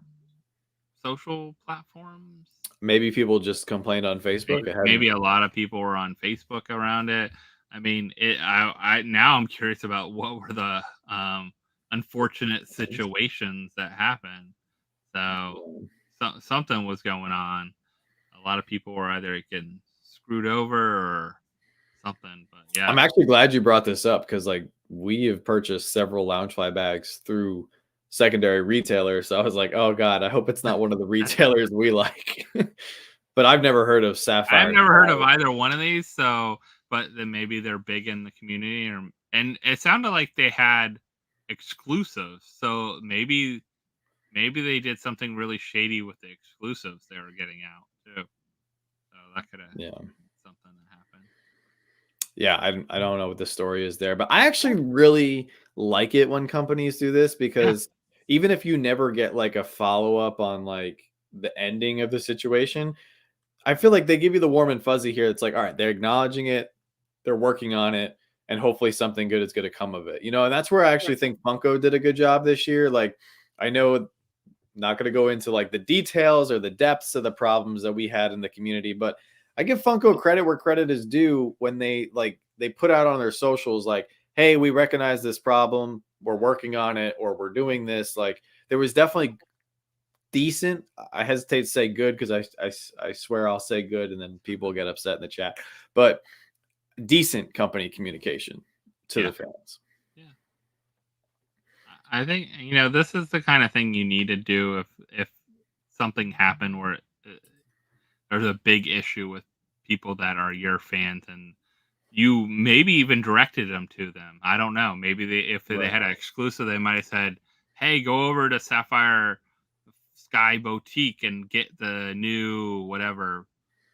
social platforms? Maybe people just complained on Facebook. Maybe a lot of people were on Facebook around it. I mean, I now I'm curious about what were the unfortunate situations that happened. So something was going on. A lot of people were either getting screwed over or something. But yeah, I'm actually glad you brought this up because like we have purchased several Loungefly bags through secondary retailers. So I was like, oh God, I hope it's not one of the retailers we like. But I've never heard of Sapphire. I've never heard of either one of these. So, but then maybe they're big in the community, and it sounded like they had exclusives. So maybe they did something really shady with the exclusives they were getting out too. So that could have something that happened. Yeah, I don't know what the story is there, but I actually really like it when companies do this because even if you never get like a follow-up on like the ending of the situation, I feel like they give you the warm and fuzzy here. It's like, all right, they're acknowledging it, they're working on it, and hopefully something good is going to come of it. You know, and that's where I actually think Funko did a good job this year. Like, I know not going to go into like the details or the depths of the problems that we had in the community, but I give Funko credit where credit is due when they they put out on their socials like, hey, we recognize this problem, we're working on it, or we're doing this. Like there was definitely decent. I hesitate to say good because I swear I'll say good and then people get upset in the chat, but decent company communication to the fans. Yeah. I think this is the kind of thing you need to do if something happened where there's a big issue with people that are your fans and you maybe even directed them to them. I don't know. Maybe if they had an exclusive, they might have said, "Hey, go over to Sapphire Sky Boutique and get the new whatever,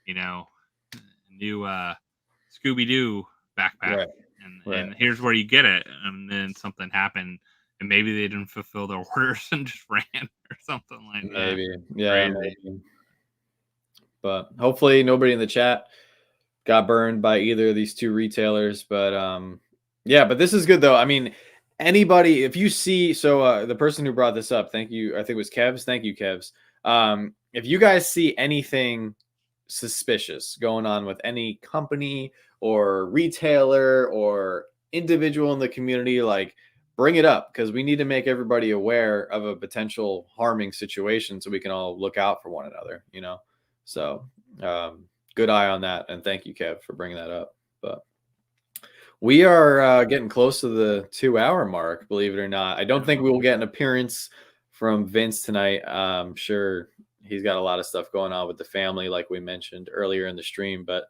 new Scooby Doo backpack, and here's where you get it." And then something happened, and maybe they didn't fulfill their orders and just ran or something like that. Maybe, yeah, maybe. But hopefully nobody in the chat got burned by either of these two retailers. But yeah, but this is good though. I mean, anybody, if you see, so the person who brought this up, thank you. I think it was Kevs. Thank you, Kevs. If you guys see anything suspicious going on with any company or retailer or individual in the community, like bring it up because we need to make everybody aware of a potential harming situation so we can all look out for one another, So good eye on that. And thank you, Kev, for bringing that up. But we are getting close to the 2-hour mark, believe it or not. I don't think we will get an appearance from Vince tonight. I'm sure he's got a lot of stuff going on with the family, like we mentioned earlier in the stream. But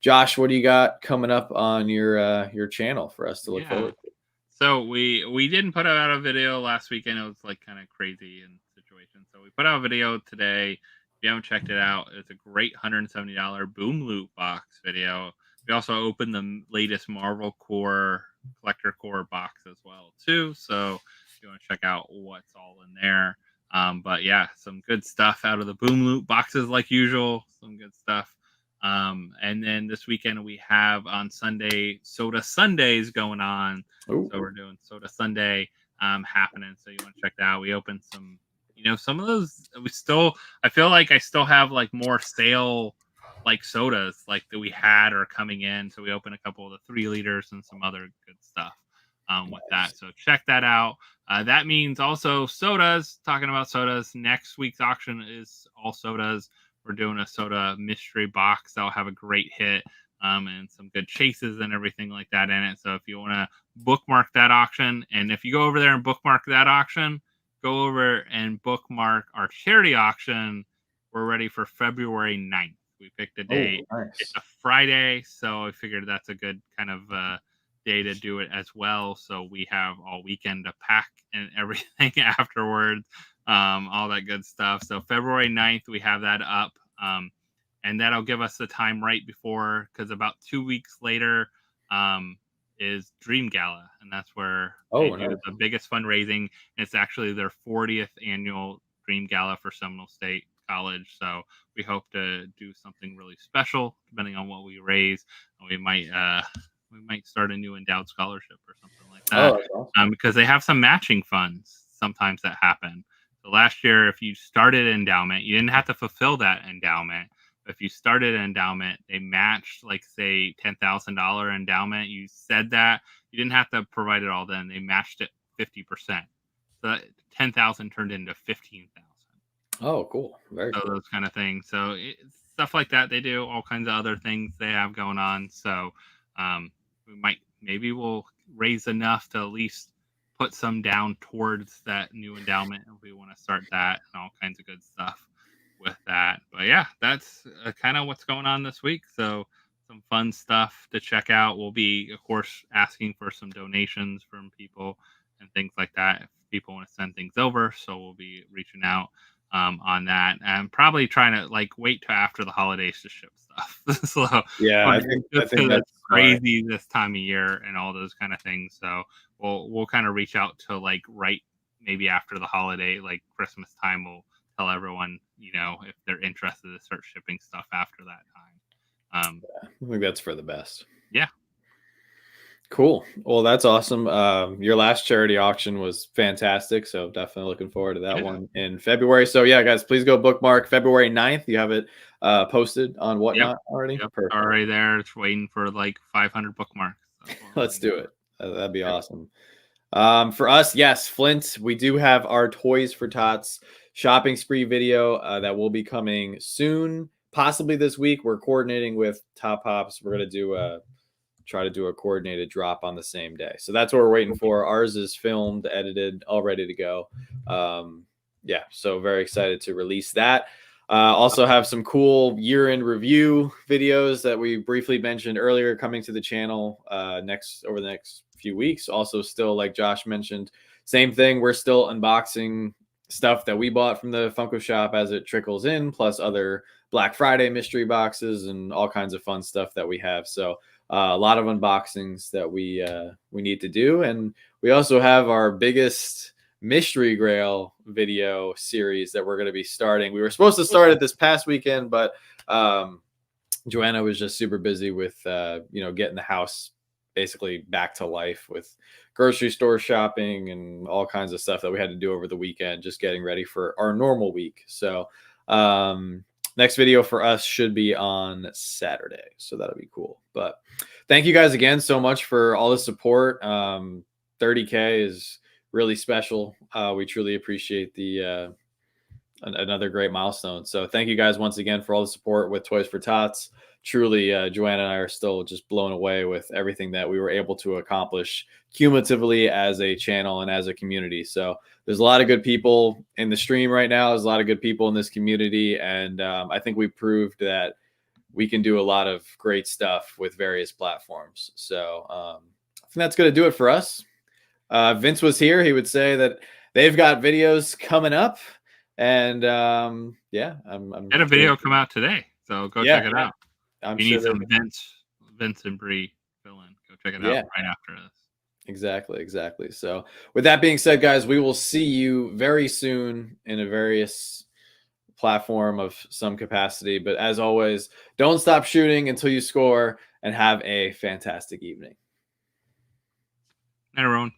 Josh, what do you got coming up on your channel for us to look forward to? So we didn't put out a video last weekend. It was like kind of crazy in situation. So we put out a video today. If you haven't checked it out, it's a great $170 Boom Loot box video. We also opened the latest Marvel Core Collector Core box as well too. So if you want to check out what's all in there. But yeah, some good stuff out of the Boom Loot boxes like usual. Some good stuff. And then this weekend we have on Sunday Soda Sundays going on. Ooh. So we're doing Soda Sunday happening. So you want to check that out. We opened some, some of those I feel like I still have like more sale like sodas like that we had are coming in. So we opened a couple of the 3 liters and some other good stuff with that. So check that out. That means also sodas, talking about sodas. Next week's auction is all sodas. We're doing a soda mystery box that'll have a great hit and some good chases and everything like that in it. So if you want to bookmark that auction, and if you go over there and bookmark that auction, go over and bookmark our charity auction. We're ready for February 9th. We picked a date. Oh, nice. It's a Friday, so I figured that's a good kind of day to do it as well. So we have all weekend to pack and everything afterwards. All that good stuff. So February 9th, we have that up. And that'll give us the time right before, because about 2 weeks later is Dream Gala. And that's where they do the biggest fundraising. And it's actually their 40th annual Dream Gala for Seminole State College. So we hope to do something really special, depending on what we raise. We might start a new endowed scholarship or something like that. Awesome. Because they have some matching funds sometimes that happen. So last year, if you started an endowment, you didn't have to fulfill that endowment. But if you started an endowment, they matched, like, say, $10,000 endowment. You said that. You didn't have to provide it all then. They matched it 50%. So $10,000 turned into $15,000. Oh, cool. Very cool. Those kind of things. So stuff like that. They do all kinds of other things they have going on. So maybe we'll raise enough to at least put some down towards that new endowment if we want to start that, and all kinds of good stuff with that. But yeah, that's kind of what's going on this week. So some fun stuff to check out. We'll be, of course, asking for some donations from people and things like that if people want to send things over. So we'll be reaching out on that, and probably trying to wait till after the holidays to ship stuff. So yeah, I think that's crazy this time of year and all those kind of things. So we'll kind of reach out to right maybe after the holiday, like Christmas time. We'll tell everyone, if they're interested to start shipping stuff after that time. I think that's for the best. Yeah. Cool. Well, that's awesome. Your last charity auction was fantastic. So definitely looking forward to that Yeah. one in February. So yeah, guys, please go bookmark February 9th. You have it posted on Yep. Whatnot already. Yep. Perfect. Already there. It's waiting for like 500 bookmarks. That's what we're Let's waiting do for. it. That'd be Yep. awesome. For us, yes, Flint, we do have our Toys for Tots shopping spree video that will be coming soon, possibly this week. We're coordinating with Top Pops. We're going to try to do a coordinated drop on the same day. So that's what we're waiting for. Ours is filmed, edited, all ready to go. Yeah, so very excited to release that. Also have some cool year-end review videos that we briefly mentioned earlier coming to the channel over the next few weeks. Also, still like Josh mentioned, same thing. We're still unboxing stuff that we bought from the Funko shop as it trickles in, plus other Black Friday mystery boxes and all kinds of fun stuff that we have. So a lot of unboxings that we need to do, and we also have our biggest mystery grail video series that we're going to be starting. We were supposed to start it this past weekend, but Joanna was just super busy with getting the house basically back to life with grocery store shopping and all kinds of stuff that we had to do over the weekend, just getting ready for our normal week. So next video for us should be on Saturday, so that'll be cool. But thank you guys again so much for all the support. 30K is really special. We truly appreciate the another great milestone. So thank you guys once again for all the support with Toys for Tots. Truly, Joanna and I are still just blown away with everything that we were able to accomplish cumulatively as a channel and as a community. So there's a lot of good people in the stream right now. There's a lot of good people in this community. And I think we proved that we can do a lot of great stuff with various platforms. So I think that's going to do it for us. Vince was here. He would say that they've got videos coming up. And yeah, I'm Had a video come out today, so go check it out. I'm You sure need some Vince and Bree fill in. Go check it out right after this. Exactly. So with that being said, guys, we will see you very soon in a various platform of some capacity. But as always, don't stop shooting until you score, and have a fantastic evening. Night, everyone.